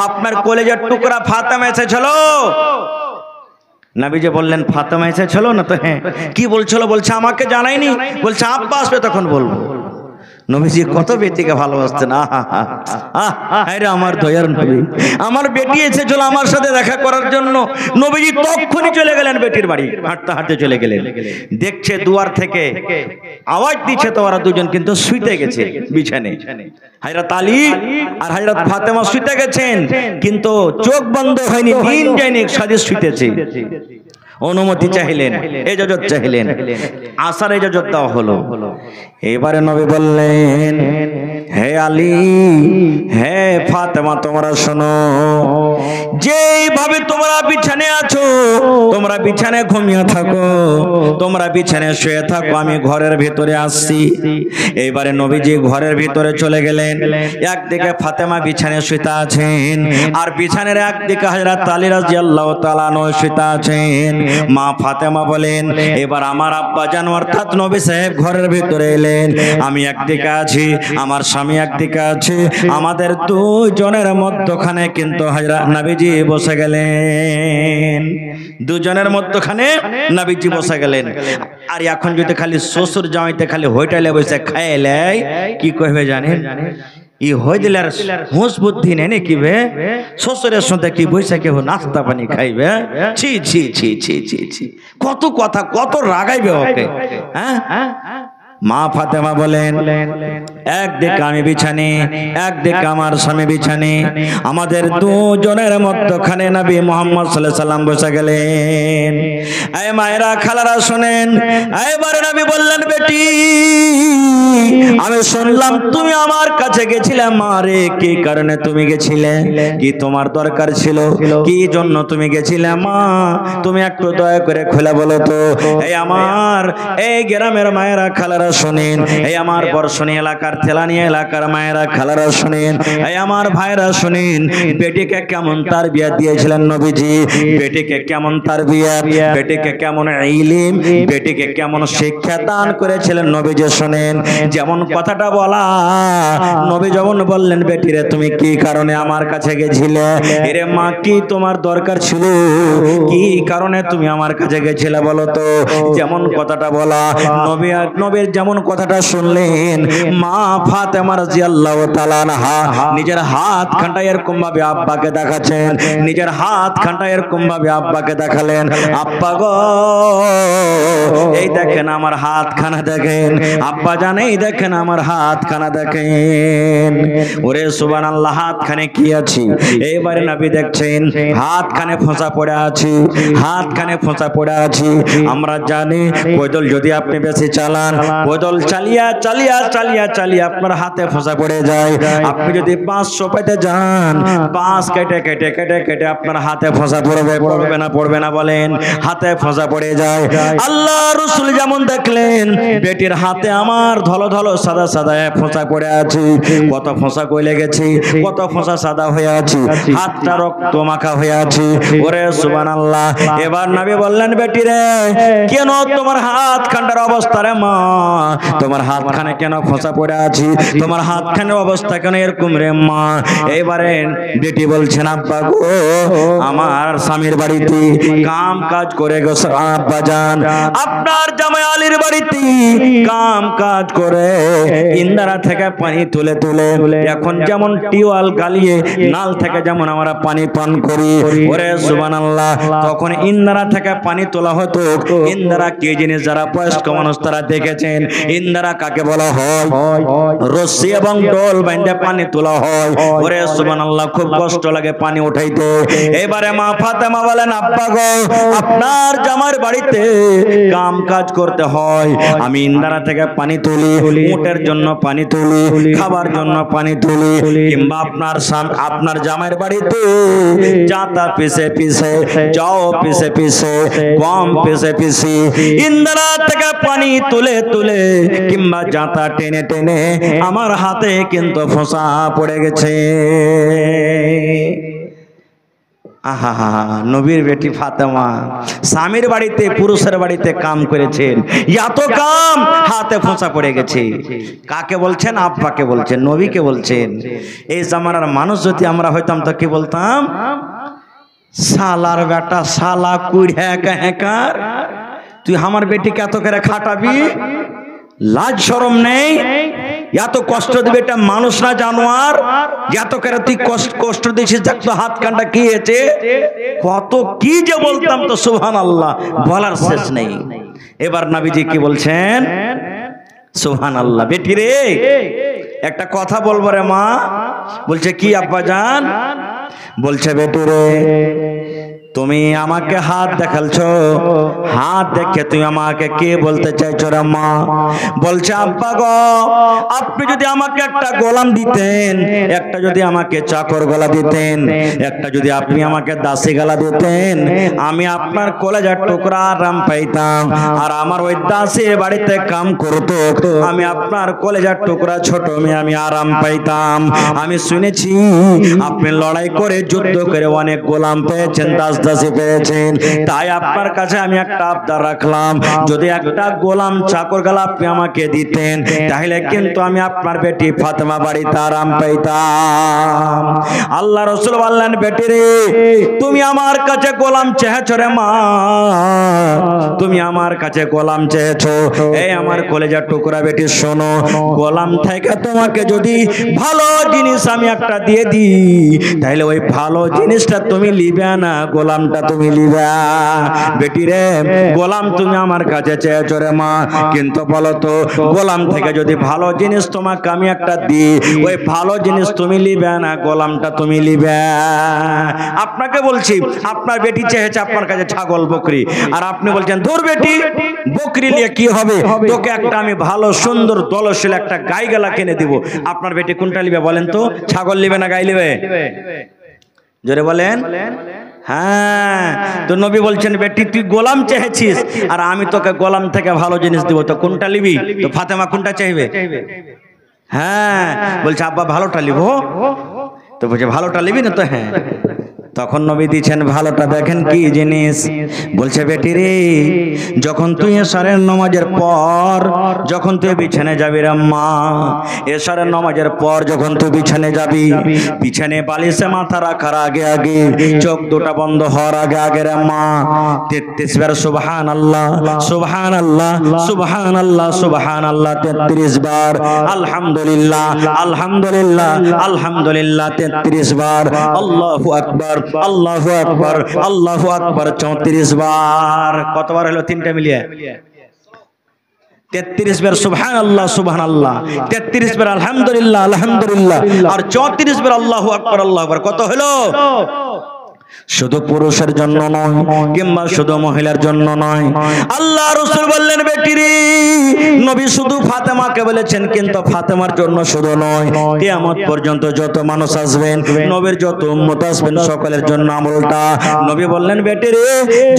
আপনার কলেজের টুকরা ফাতেমা এসেছিল। নবীজি বললেন ফাতেমা এসেছিল না? তো হ্যাঁ। কি বলছিল? বলছে আমাকে জানাইনি। বলছে আব্বা আসবে তখন বলবো। নবীজি কত বেটিকে ভালোবাসতেন। আরে আমার দয়ার নবী, আমার বেটি এসেছিল আমার সাথে দেখা করার জন্য। নবীজি তখনই চলে গেলেন বেটির বাড়ি, হাঁটতে হাঁটতে চলে গেলেন। দেখছে দুয়ার থেকে আওয়াজ দিচ্ছে, তো ওরা দুজন কিন্তু শুইতে গেছে বিছানে। হযরত আলী আর হযরত ফাতেমা শুইতে গেছেন, কিন্তু চোখ বন্ধ হয়নি, দিন যায়নি, সাথে শুইতেছে। অনুমতি চাইলেন, ইজাজত চাইলেন, আসার ইজাজত দেওয়া হলো। এবারে নবী বললেন হে আলী, হে ফাতেমা, তোমরা শোনো, যেভাবে তোমরা বিছানে আছো, তোমরা বিছানে ঘুমিয়ে থাকো, তোমরা বিছানে শুয়ে থাকো, আমি ঘরের ভিতরে আসছি। এইবারে নবীজি ঘরের ভিতরে চলে গেলেন। একদিকে ফাতেমা বিছানে শুয়ে আছেন, আর বিছানের একদিকে হযরত আলী রাদিয়াল্লাহু তাআলা আনহু শুয়ে আছেন। মা ফাতেমা বলেন এবার আমার আব্বা জান অর্থাৎ নবী সাহেব ঘরের ভিতরে এলেন, আমি একদিকে আছি, আমার স্বামী একদিকে আছে, আমাদের দুজনের মধ্যখানে কিন্তু হযরত নবীজি বসে গেলেন। দুজনের মধ্যখানে নবীজি বসে গেলেন। আর এখন যদি খালি শ্বশুর জামাইতে খালি হোটেলে বসে খাইলে কি কইবে জানেন? ই হয়ে দিলে আর হুঁশ বুদ্ধি নেই নাকি বে? শ্বশুরের সাথে কি বসে কেউ নাস্তা পানি খাইবে? ছি ছি ছি ছি ছি ছি, কত কথা, কত রাগাইবে ওকে। হ্যাঁ, মা ফাতেমা বলেন একদিকে আমি বিছানে, একদিকে আমার স্বামী বিছানে, আমাদের দুজনের মধ্যখানে নবী মুহাম্মদ সাল্লাল্লাহু আলাইহি সাল্লাম বসে গেলেন। এই মায়েরা খালারা শুনেন, এবারে নবী বললেন বেটি আমি শুনলাম তুমি আমার কাছে গেছিলে, মারে কি কারণে তুমি গেছিলে? কি তোমার দরকার ছিল? কি জন্য তুমি গেছিলে? মা তুমি একটু দয়া করে খুলে বলো তো। এই আমার এই গ্রামের মায়েরা খালারা আপনারা শুনেন, এই আমার বর্ষণী এলাকার তেলানিয়া এলাকার মায়েরা খালারা শুনেন, এই আমার ভাইরা শুনেন, বেটিকে কেমন তারবিয়া দিয়েছিলেন নবীজি, বেটিকে কেমন তারবিয়া, বেটিকে কেমন ইলম, বেটিকে কেমন শিক্ষা দান করেছিলেন নবীজি শুনেন। যেমন কথাটা বলা, নবী যখন বললেন, বেটিরে তুমি কি কারণে আমার কাছে গেছিলে, এরে মা কি তোমার দরকার ছিল, কি কারণে তুমি আমার কাছে গেছিলে বলো তো। যেমন কথাটা বলা, নবীর যেমন কথাটা শুনলেন, মা ফাতেমা রাদিয়াল্লাহু তাআলা আনহা নিজের হাত খানটা এরকম ভাবে আব্বাকে দেখাচ্ছেন, নিজের হাত খানটা এরকম ভাবে আব্বাকে দেখালেন, আব্বা গো এই দেখেন আমার হাত খানা দেখেন, আব্বা জানে এই দেখেন আমার হাত খানা দেখেন। ওরে সুবহানাল্লাহ, হাত খানে কি আছে? এইবারে নবী দেখছেন হাত খানে ফোঁসা পড়ে আছে, হাত খানে ফোঁসা পড়ে আছে। আমরা জানি পৈদল যদি আপনি বেশি চালান, পৈদল চালিয়া চালিয়া চালিয়া চালিয়া আপনার হাতে ফোঁসা পড়ে যায়। আপনি যদি 500 পেতে যান, 5 কেটে কেটে কেটে কেটে আপনার হাতে ফোঁসা পড়বে, পড়বে না পড়বে না বলেন? হাতে ফোঁসা পড়ে যায়। আল্লাহ রাসূল যেমন দেখলেন বেটির হাতে আমার ধলো ধলো সাদা সাদা ফোঁসা পড়ে আছে, কত ফোঁসা কইলে গেছে, কত ফোঁসা সাদা হয়ে আছে, হাতটা রক্ত মাখা হয়ে আছে। ওরে সুবহানাল্লাহ। এবার নবী বললেন, বেটি রে কেন তোমার হাত খানটার অবস্থা রে মা, তোমার হাত খানে কেন ফোঁসা পড়ে আছে, তোমার হাত খানের অবস্থা কেন এরকম রে মা? এইবারে বেটি বলছেন, আব্বা গো আমার স্বামীর বাড়িতে কাম কাজ করে গেছে আব্বা জান, আপনার জামাই আলীর বাড়িতে কাম কাজ করে ইন্দারা থেকে পানি তুলে তুলে এখন যেমন টিওয়াল গালিয়ে নাল থেকে যেমন আমরা পানি পান করি, ওরে সুবহানাল্লাহ, তখন ইন্দারা থেকে পানি তোলা হতো। ইন্দারা কি জিনিস? যারা বয়স্ক মানুষ তারা দেখেছেন ইন্দারা কাকে বলা হয়? রশি এবং ডোল বাইন্ধে পানি তোলা হয়। ওরে সুবহানাল্লাহ, খুব কষ্ট লাগে পানি উঠাইতে। এবারে মা ফাতেমা বলেন, আব্বা গো আপনার জামার বাড়িতে কাম কাজ করতে হয়, আমি ইন্দারা থেকে পানি তুলি, উটের জন্য পানি তুলি, খাবার জন্য পানি তুলি, কিংবা আপনার জামাইয়ের বাড়িতে জাতা পিছে পিছে, যাও পিছে পিছে, গম পিছে পিছে ইন্দারা থেকে পানি তুলে তুলে কিংবা জাতা টেনে টেনে আমার হাতে কিন্তু ফোঁসা পড়ে গেছে। আহা, নবীর বেটি ফাতেমা স্বামীর বাড়িতে পুরুষের বাড়িতে কাম করেছেন, এত কাম হাতে ফোঁসা পড়ে গেছে। কাকে বলছেন? আব্বাকে বলছেন, নবীকে বলছেন। এই জামানার মানুষ যদি আমরা হইতাম তো কি বলতাম? শালার বেটা, শালা কুড়ে কার, তুই আমার বেটিকে এত করে খাটাবি, লাজ শরম নেই? এত কষ্ট দিবে এটা মানুষ না জানোয়ার, এত করে তুই কষ্ট দিয়েছিস, দেখ তো হাত কানটা কি হয়েছে, কত কি যে বলতাম তো সুবহানাল্লাহ, বলার শেষ নেই। এবার নবীজি কি বলছেন? সুবহানাল্লাহ। বেটি রে একটা কথা বলবো রে মা। বলছে কি আব্বা জান? বলছে বেটি রে তুমি আমাকে হাত দেখালছো, হাত দেখে তুমি আমাকে কে বলতে চাইছো রে মা? বলছে আব্বা গো আপনি যদি আমাকে একটা গোলাম দিতেন, একটা যদি আমাকে চাকর গলা দিতেন, একটা যদি আপনি আমাকে দাসী গলা দিতেন, আমি আপনার কলেজার টুকরা আরাম পাইতাম। আর আমার ওই দাসী বাড়িতে কাম করতো, আমি আপনার কলেজার টুকরা ছোট মেয়ে আমি আরাম পাইতাম। আমি শুনেছি আপনি লড়াই করে যুদ্ধ করে অনেক গোলাম পেয়েছেন, দাসী পেয়েছেন, তাই আপনার কাছে আমি একটা আবদার রাখলাম, যদি একটা গোলাম চাকর গলা আপনি আমাকে দিতেন, তাহলে কিন্তু আমি আপনার বেটি ফাতেমা বাড়িতে আরাম পাইতাম। আল্লাহ রাসূল বললেন, বেটি রে তুমি আমার কাছে গোলাম চেয়েছো রে মা, তুমি আমার কাছে গোলাম চেয়েছো। এই আমার কলেজার টুকরা বেটি শোনো, গোলাম থেকে তোমাকে যদি ভালো জিনিস আমি একটা দিয়ে দিই, তাহলে ওই ভালো জিনিসটা তুমি লিবে না, গোলামটা তুমি লিবা। বেটি রে গোলাম তুমি আমার কাছে চেয়েছো রে মা, কিন্তু বলো তো গোলাম থেকে যদি ভালো জিনিস তোমাকে আমি একটা দিই, ওই ভালো জিনিস তুমি লিবে না, গোলামটা তুমি লিবে। আপনাকে বলছি আপনার বেটি চেয়েছে আপনার কাছে ছাগল বকরি, আর আপনি বলছেন ধুর বেটি বকরি নিয়ে কি হবে, তোকে একটা আমি ভালো সুন্দর দলশীল একটা গাই গলা কিনে দিব। আপনার বেটি কোনটা লিবে বলেন তো? ছাগল লিবে না গাই লিবে? জোরে বলেন। হ্যাঁ, তো নবী বলছেন বেটি তুই গোলাম চেয়েছিস আর আমি তোকে গোলাম থেকে ভালো জিনিস দিব, তো কোনটা নিবি? তো ফাতেমা কোনটা চাইবে? হ্যাঁ, বলছে আব্বা ভালোটা নিব। তো বলছে ভালোটা নিবি না? তো হ্যাঁ। তখন নবী দিচ্ছেন ভালোটা, দেখেন কি জিনিস। বলছে বেটি রে, যখন তুই এশারের নামাজের পর যখন তুই বিছানে যাবি রে মা, এশারের নামাজের পর যখন তুই বিছানে যাবি, বিছানে বালিশে মাথা রাখার আগে আগে, চোখ দুটা বন্ধ হওয়ার আগে আগে রে মা 33 বার সুবহানাল্লাহ সুবহানাল্লাহ সুবহানাল্লাহ সুবহানাল্লাহ 33 বার, আলহামদুলিল্লাহ আলহামদুলিল্লাহ আলহামদুলিল্লাহ 33 বার, আল্লাহু আকবার আল্লাহু আকবার আল্লাহু আকবার 34 বার। কতবার হলো? তিনটা মিলিয়ে 33 বার সুবহানাল্লাহ সুবহানাল্লাহ, 33 বার আলহামদুলিল্লাহ আলহামদুলিল্লাহ, আর 34 বার আল্লাহু আকবার আল্লাহু আকবার। কত হলো? শুধু পুরুষের জন্য নয় কিংবা শুধু মহিলার জন্য নয়। আল্লাহ রাসূল বললেন বেটি রে, নবী শুধু ফাতেমাকে বলেছেন, কিন্তু ফাতেমার জন্য শুধু নয়, কিয়ামত পর্যন্ত যত মানুষ আসবেন, নবীর যত উম্মত আসবেন, সকলের জন্য আমলটা। নবী বললেন বেটি রে,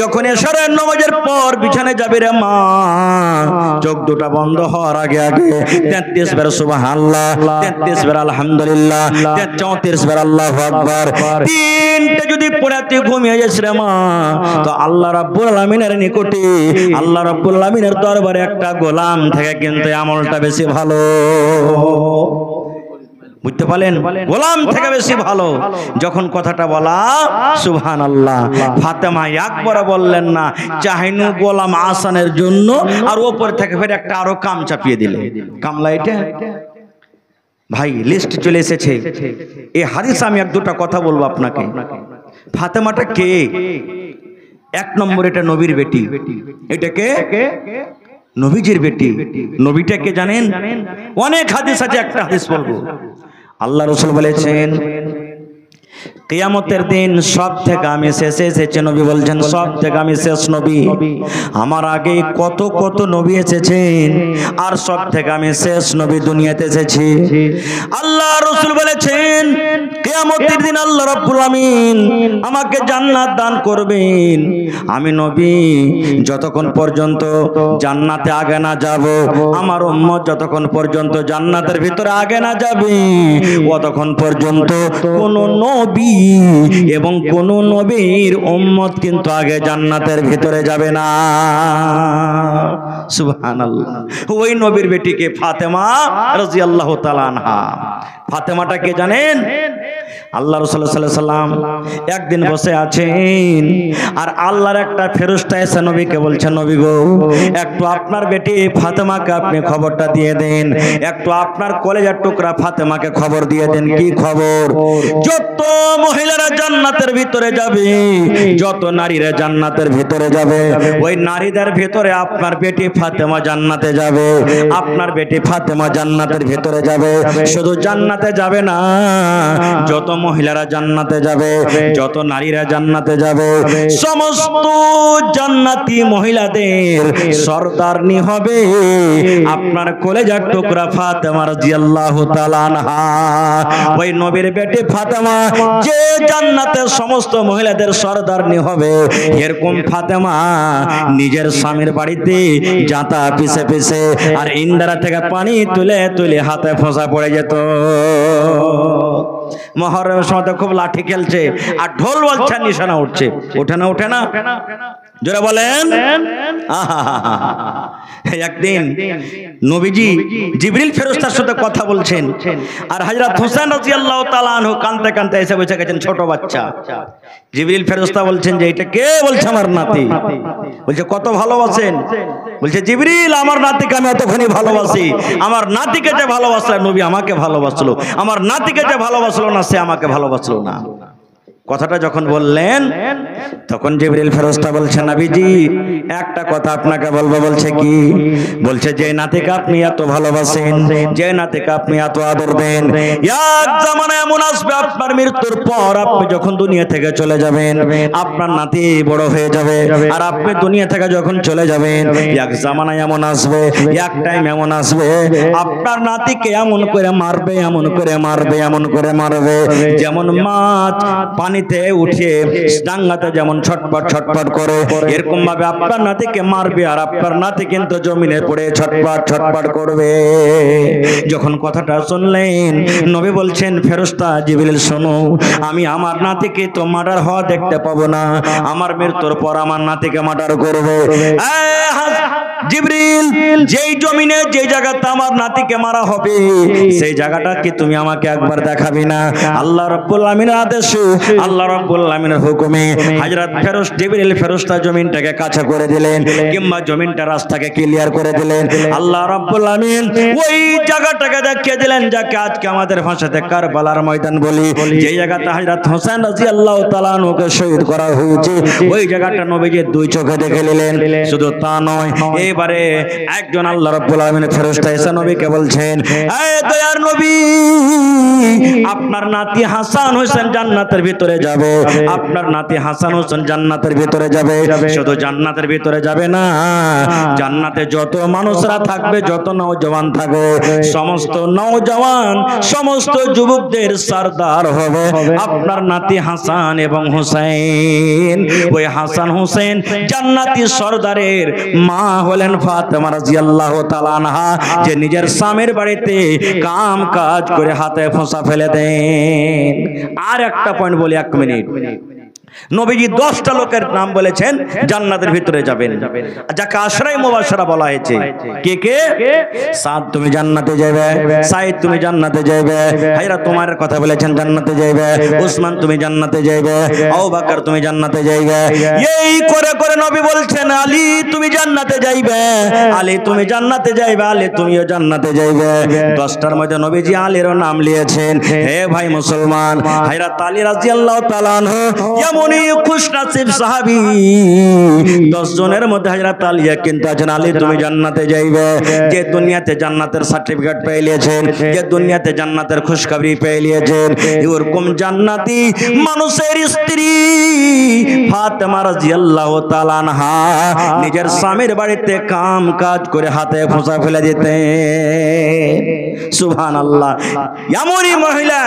যখন এশারের নামাজের পর বিছানায় যাবি রে মা, চোখ দুটো বন্ধ হওয়ার আগে আগে 33 বার সুবহানাল্লাহ, 33 বার আলহামদুলিল্লাহ, 34 বার আল্লাহু আকবার। তিনটা যদি পড়ে তুই ঘুমিয়ে যাস রে মা, তো আল্লাহ রাব্বুল আলামিনের নিকটে, আল্লাহ রাব্বুল আলামিনের দরবারে একটা গোলাম থেকে কিন্তু আমলটা বেশি ভালো। বুঝতে পারলেন? গোলাম থেকে বেশি ভালো। যখন কথাটা বলা সুবহানাল্লাহ, ফাতেমা একবার বললেন না, চাহিনু গোলাম আসানের জন্য, আর ওপর থেকে ফের একটা আরো কাম চাপিয়ে দিলে। কামলা এটা ভাই লিস্ট চলে এসেছে। এই হাদিস আমি এক দুটা কথা বলবো আপনাকে। ফাতেমাটা কে? এক নম্বর, এটা নবীর বেটি। এটা কে? নবীজির বেটি। নবীটা কে জানেন? অনেক হাদিস আছে, একটা হাদিস বলবো। আল্লাহ রাসূল বলেছেন কিয়ামতের দিন সব থেকে আমি শেষে এসেছে। নবী বলছেন সব থেকে আমি শেষ নবী। আমার আগে কত কত নবী এসেছেন, আর সব থেকে আমি শেষ নবী দুনিয়াতে এসেছি। আল্লাহ রাসূল বলেছেন কিয়ামতের দিন আল্লাহ রাব্বুল আমিন আমাকে জান্নাত দান করবেন। আমি নবী যতক্ষণ পর্যন্ত জান্নাতে আগে না যাব, আমার উম্মত যতক্ষণ পর্যন্ত জান্নাতের ভিতরে আগে না যাবে, ততক্ষণ পর্যন্ত কোন নবী এবং কোন নবীর উম্মত কিন্তু আগে জান্নাতের ভিতরে যাবে না। সুবহানাল্লাহ। ওই নবীর বেটিকে ফাতেমা রাদিয়াল্লাহু তাআলা আনহা। ফাতেমাটা কে জানেন? আল্লাহ রাসূল সাল্লাল্লাহু আলাইহি সাল্লাম একদিন বসে আছেন, আর আল্লাহর একটা ফেরেশতা এসে নবীকে বলছে, নবী গো, একটু আপনার বেটি ফাতেমাকে আপনি খবরটা দিয়ে দেন, একটু আপনার কলেজার টুকরা ফাতেমাকে খবর দিয়ে দেন। কি খবর? যত মহিলারা জান্নাতের ভিতরে যাবে, যত নারীরা জান্নাতের ভিতরে যাবে, ওই নারীদের ভিতরে আপনার বেটি ফাতেমা জান্নাতে যাবে। আপনার বেটি ফাতেমা জান্নাতের ভিতরে যাবে। শুধু জান্নাতে যাবে না, যত মহিলারা জান্নাতে যাবে, যত নারীরা জান্নাতে যাবে, সমস্ত জান্নাতি মহিলাদের সরদারনি হবে আপনার কলেজার টুকরা ফাতেমা রাদিয়াল্লাহু তাআলা আনহা। ওই নবীর বেটি ফাতেমা যে জান্নাতের সমস্ত মহিলাদের সরদারনি হবে, এরকম ফাতেমা নিজের স্বামীর বাড়িতে জাতা পিছে পিছে আর ইন্দারা থেকে পানি তুলে তুলে হাতে ফোঁসা পড়ে যেত। মহরমের সময় তো খুব লাঠি খেলছে আর ঢোল বলছে, নিশানা উঠছে। ওঠে না? ওঠে না? জোরে বলেন। একদিন নবীজি জিবরিল ফেরেশতার সাথে কথা বলছেন, আর হযরত হোসেন রাদিয়াল্লাহু তাআলা আনহু কাঁদতে কাঁদতে এসে বসে গেছেন, ছোট বাচ্চা। জিবরিল ফেরেশতা বলছেন যে এটা কে? বলছে আমার নাতি। বলছে কত ভালোবাসেন? বলছে জিবরিল আমার নাতিকে আমি এতখানি ভালোবাসি। আমার নাতিকে যে ভালোবাসলো নবী আমাকে ভালোবাসলো, আমার নাতিকে যে ভালোবাসলো না সে আমাকে ভালোবাসলো না। কথাটা যখন বললেন তখন জিবরিল ফেরেশতা বলছেন, নবীজি একটা কথা আপনাকে বলবো। বলছে কি? বলছে যে নাতিকে আপনি এত ভালোবাসেন, যে নাতিকে আপনি এত আদর দেন, এক জামানা এমন আসবে আপনার মৃত্যুর পর আপনি যখন দুনিয়া থেকে চলে যাবেন, আপনার নাতি বড় হয়ে যাবে, আর আপনি দুনিয়া থেকে যখন চলে যাবেন, এক জামানা এমন আসবে, এক টাইম এমন আসবে, আপনার নাতিকে এমন করে মারবে, এমন করে মারবে, এমন করে মারবে, যেমন মাছ পানি পানিতে উঠিয়ে ডাঙ্গাতে যেমন ছটপট ছটপট করে এরকম ভাবে আপনার নাতিকে মারবে আর আপনার নাতি কিন্তু জমিনে পড়ে ছটপট ছটপট করবে। যখন কথাটা শুনলেন নবী বলছেন ফেরেশতা জিবরিল শোনো, আমি আমার নাতিকে তো মার্ডার হওয়া দেখতে পাবো না, আমার মৃত্যুর পর আমার নাতিকে মার্ডার করবে। জিবরিল, যেই জমিনে যে জায়গাতে আমার নাতিকে মারা হবে সেই জায়গাটা কি তুমি আমাকে একবার দেখাবি না? আল্লাহ রাব্বুল আলামিনের আদেশে, আল্লাহ রাব্বুল আলামিনের হুকুমে হযরত জিবরিল ফেরেশতা জমিনটাকে কাঁচা করে দিলেন, কিংবা জমিনটা রাস্তাকে ক্লিয়ার করে দিলেন। আল্লাহ রাব্বুল আলামিন ওই জায়গাটাকে দেখিয়ে দিলেন যাকে আজকে আমাদের ভাষাতে কারবালার ময়দান বলি, যে জায়গাতে হযরত হোসেন রাদিয়াল্লাহু তাআলা আনহুকে শহীদ করা হয়েছে, ওই জায়গাটা নবীজি দুই চোখে দেখে নিলেন। শুধু তা নয়, এবারে একজন আল্লাহ রাব্বুল আলামিনের ফেরেশতা এসে নবীকে বলছেন, এই দয়ার নবী, আপনার নাতি হাসান হোসেন জান্নাতের ভিতরে যাবে, আপনার নাতি হাসান হোসেন জান্নাতের ভিতরে যাবে। শুধু জান্নাতের ভিতরে যাবে না, জান্নাতে যত মানুষরা থাকবে, যত নওজওয়ান থাকবে, সমস্ত নওজওয়ান সমস্ত যুবকদের সরদার হবে আপনার নাতি হাসান এবং হোসেন। ওই হাসান হোসেন জান্নাতি সরদারের মা হলেন ফাতেমা রাদিয়াল্লাহু তাআলা আনহা, যে নিজের স্বামীর বাড়িতে কাম কাজ করে হাতে ফোঁসা ফেলে দেন। আর একটা পয়েন্ট বলি, 1 মিনিট। নবীজি 10টা লোকের নাম বলেছেন জান্নাতের ভিতরে যাবেন, যাকে আশরায়ে মুবাশশারা বলা হয়েছে। কে কে? সাদ তুমি জান্নাতে যাবে, সাইদ তুমি জান্নাতে যাবে, হযরত ওমরের কথা বলেছেন জান্নাতে যাবে, উসমান তুমি জান্নাতে যাবে, আবু বকর তুমি জান্নাতে যাবে। এই করে করে নবী বলছেন আলী তুমি জান্নাতে যাইবে, আলী তুমি জান্নাতে যাইবে, আলী তুমিও জান্নাতে যাইবে। 10টার মধ্যে নবীজি আলীরও নাম নিয়েছেন। হে ভাই মুসলমান, হযরত আলী রাদিয়াল্লাহু তাআলা আনহু এমনই খুশনসিব সাহাবী, 10 জনের মধ্যে হযরত আলী কিন্তু আছেন। আলী তুমি জান্নাতে যাইবে, যে দুনিয়াতে জান্নাতের সার্টিফিকেট পেয়ে নিয়েছেন, যে দুনিয়াতে জান্নাতের খুশখবরি পেয়ে নিয়েছেন, এরকম জান্নাতি মানুষের স্ত্রী ফাতেমা রাদিয়াল্লাহু তাআলা আনহা নিজের স্বামীর বাড়িতে কাম কাজ করে হাতে ফোঁসা ফেলে দিতেন। সুবহানাল্লাহ। এমনই মহিলা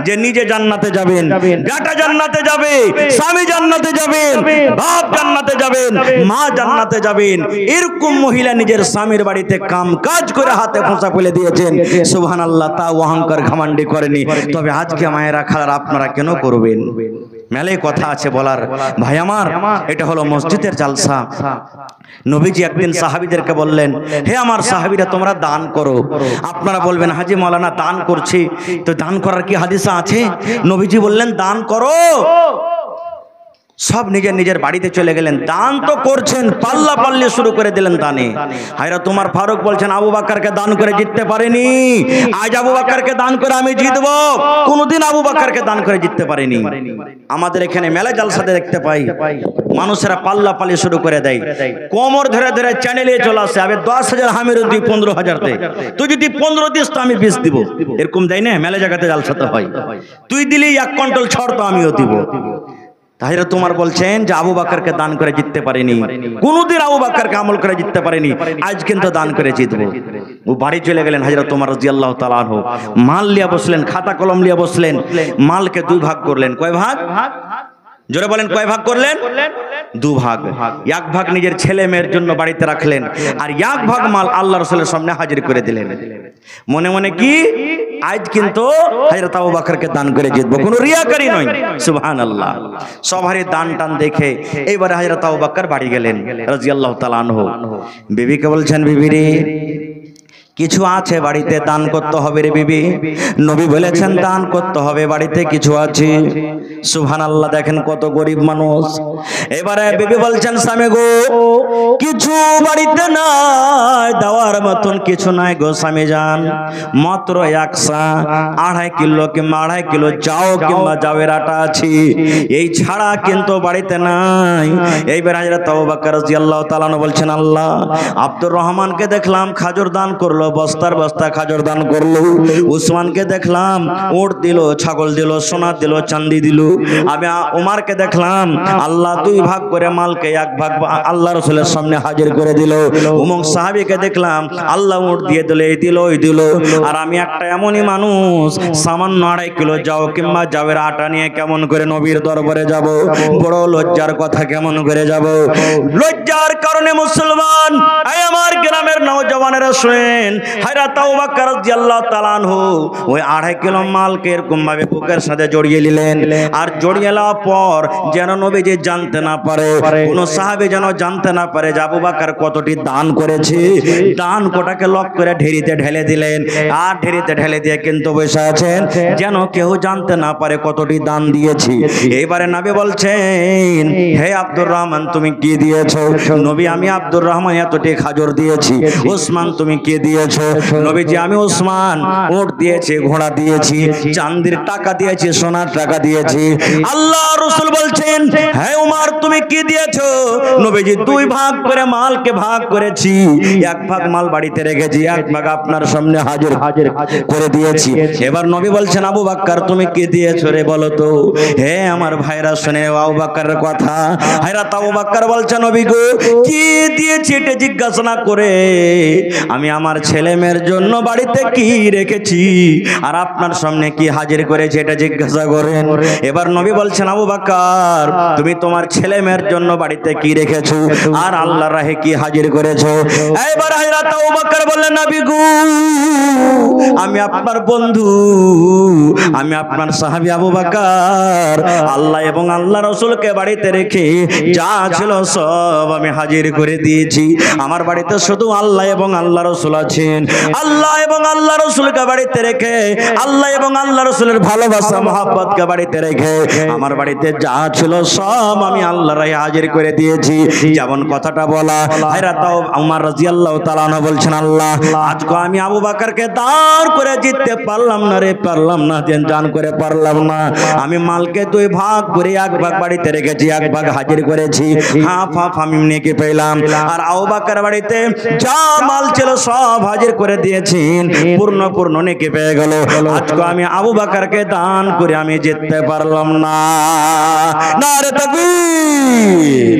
যে নিজে জান্নাতে যাবেন, বেটা জান্নাতে যাবে, স্বামী জান্নাতে যাবেন, বাপ জান্নাতে যাবেন, মা জান্নাতে যাবেন, এরকম মহিলা নিজের স্বামীর বাড়িতে কাম কাজ করে হাতে ফোঁসা ফেলে দিয়েছেন। সুবহানাল্লাহ। তা অহংকার ঘামান্ডি করেনি। তবে আজকে মায়েরা খালার আপনারা কেন করবেন? মেলে কথা আছে বলার। ভাই আমার, এটা হলো মসজিদের জালসা। নবীজি একদিন সাহাবীদেরকে বললেন, হে আমার সাহাবীরা তোমরা দান করো। আপনারা বলবেন হাজী মাওলানা দান করছি, তো দান করার কি হাদিস আছে? নবীজি বললেন দান করো। সব নিজের নিজের বাড়িতে চলে গেলেন। দান তো করছেন, পাল্লা পাল্লি শুরু করে দিলেন দানে। হযরত ওমর ফারুক বলছেন আবু বকরকে দান করে জিততে পারেনি, আজ আবু বকরকে দান করে আমি জিতবো। কোনদিন আবু বকরকে দান করে জিততে পারেনি। আমাদের এখানে মেলা জালসাতে দেখতে পাই মানুষেরা পাল্লা পাল্লি শুরু করে দেয়, কোমর ধরে ধরে চ্যানেলে চলে আসে, আবে 10,000 হামির তুই 15,000 দে, তুই যদি 15 দিস তো আমি 20 দিব। এরকম দেয় না মেলা জায়গাতে জালসাতে হয়। তুই দিলি 1 কুইন্টাল ছড় তো আমিও দিব। হযরত ওমর বলছেন যে আবু বকরকে দান করে জিততে পারেনি, কোনদিন আবু বকরকে আমল করে জিততে পারেনি, আজ কিন্তু দান করে জিতবো। ও বাড়ি চলে গেলেন। হযরত ওমর রাদিয়াল্লাহু তাআলা আনহু মাল লিয়া বসলেন, খাতা কলম লিয়া বসলেন। মালকে 2 ভাগ করলেন। কয় ভাগ? জোরে বলেন, কয় ভাগ করলেন? 2 ভাগ। 1 ভাগ নিজের ছেলে মেয়ের জন্য বাড়িতে রাখলেন, আর 1 ভাগ মাল আল্লাহ রাসূলের সামনে হাজির করে দিলেন। মনে মনে কি, আজ কিন্তু হযরত আবু বকরকে দান করে জিতবো, কোনো রিয়াকারী নয়। সুবহানাল্লাহ। সবারই দান টান দেখে এইবারে হযরত আবু বকর বাড়ি গেলেন রাদিয়াল্লাহু তাআলা আনহু। বিবিকে বলছেন, বিবি রে কিছু আছে বাড়িতে, দান করতে হবে রে বিবি। নবী বলেছেন দান করতে হবে, বাড়িতে কিছু আছে। সুবহানাল্লাহ। দেখেন কত গরিব মানুষ। এবারে বিবি বলছেন, স্বামী গো কিছু বাড়িতে নাই, দেওয়ার মতন কিছু নাই গো স্বামী যান, মাত্র 1 সা 2.5 কিলো কিংবা 2.5 কিলো চাও কিংবা জাওয়ের আটা আছে, এই ছাড়া কিন্তু বাড়িতে নাই। এইবার হযরত আবু বকর রাদিয়াল্লাহু তাআলা বলছেন, আল্লাহ আব্দুর রহমানকে দেখলাম খাজুর দান করলো, করলো, বস্তার বস্তা খাজর দান করলো। উসমানকে দেখলাম উট দিল, ছাগল দিল, সোনা দিল, চাঁদি দিল। আমি ওমরকে দেখলাম আল্লাহ 2 ভাগ করে মালকে 1 ভাগ আল্লাহ রাসূলের সামনে হাজির করে দিল। উমর সাহাবীকে দেখলাম আল্লাহ উট দিয়ে দিল, এই দিল ওই দিল। আর আমি একটা এমনই মানুষ, সামান্য 2.5 কিলো যাও কিংবা যাওয়ের আটা নিয়ে কেমন করে নবীর দরবারে যাব? বড় লজ্জার কথা, কেমন করে যাব? লজ্জার কারণে মুসলমান, এই আমার গ্রামের নওজওয়ানেরা শুনেন, হযরত আবু বকর রাদিয়াল্লাহু তাআলা আনহু ওই 2.5 কিলো মালকে এরকম ভাবে বুকের সাথে জড়িয়ে নিলেন। আর জড়িয়ে নেওয়ার পর যেন নবীজি জানতে না পারে, কোন সাহাবী যেন জানতে না পারে যে আবু বকর কতটি দান করেছে। দান কোটাকে লক করে ঢেরিতে ঢেলে দিলেন। আর ঢেরিতে ঢেলে দিয়ে কিন্তু বসে আছেন যেন কেউ জানতে না পারে কতটি দান দিয়েছি। এইবারে নবী বলছেন, হে আব্দুর রহমান তুমি কি দিয়েছো? নবী, আমি আব্দুর রহমান এতটি খাজর দিয়েছি। ওসমান তুমি কি দিয়েছো? নবীজি, আমি ওসমান উট দিয়েছি, ঘোড়া দিয়েছি, চাঁদির টাকা দিয়েছি, সোনার টাকা দিয়েছি। আল্লাহ রাসূল বলছেন, হে উমর তুমি কি দিয়েছো? নবীজি, 2 ভাগ করে মালকে ভাগ করেছি। 1 ভাগ মাল বাড়িতে রেখেছি, 1 ভাগ আপনার সামনে হাজির করে দিয়েছি। এবার নবী বলছেন, আবু বকর তুমি কি দিয়েছো রে বলো তো? হে আমার ভাইরা শুনে আবু বকরের কথা। হযরত আবু বকর বলছেন, নবী গো কি দিয়েছি এটা জিজ্ঞাসা না করে আমি আমার ছেলে মেয়ের জন্য বাড়িতে কি রেখেছি আর আপনার সামনে কি হাজির করেছি এটা জিজ্ঞাসা করেন। এবার নবী বলছেন, আবু বকর তুমি তোমার ছেলে মেয়ের জন্য বাড়িতে কি রেখেছো আর আল্লাহর রাহে কি হাজির করেছো? এবার হযরত আবু বকর বললেন, নবী গো আমি আপনার বন্ধু, আমি আপনার সাহাবী আবু বকর আল্লাহ এবং আল্লাহ রাসূলকে বাড়িতে রেখে যা ছিল সব আমি হাজির করে দিয়েছি। আমার বাড়িতে শুধু আল্লাহ এবং আল্লাহ রাসূল আছেন। আল্লাহ এবং আল্লাহ রাসূলকে বাড়িতে রেখে, আল্লাহ এবং আল্লাহ রাসূলের ভালোবাসা মহব্বতকে বাড়িতে রেখে আমার বাড়িতে যা ছিল সব আমি আল্লাহর রাহে হাজির করে দিয়েছি। যেমন কথাটা বলা, হযরত ওমর রাদিয়াল্লাহু তাআলা আনহু বলছেন, আল্লাহ আজকে আমি আবু বকরকে দান করে জিততে পারলাম না রে, পারলাম না, দান করে পারলাম না। আমি মালকে 2 ভাগ করে 1 ভাগ বাড়িতে রেখেছি, 1 ভাগ হাজির করেছি। হাফ হাফ আমি নেকি পেলাম। আর আবু বকর বাড়িতে যা মাল ছিল সব হাজির করে দিয়েছেন, পূর্ণ নেকি পেয়ে গেল। আজকে আমি আবু বকরকে দান করে আমি জিততে পারলাম না। নারে তাকবীর।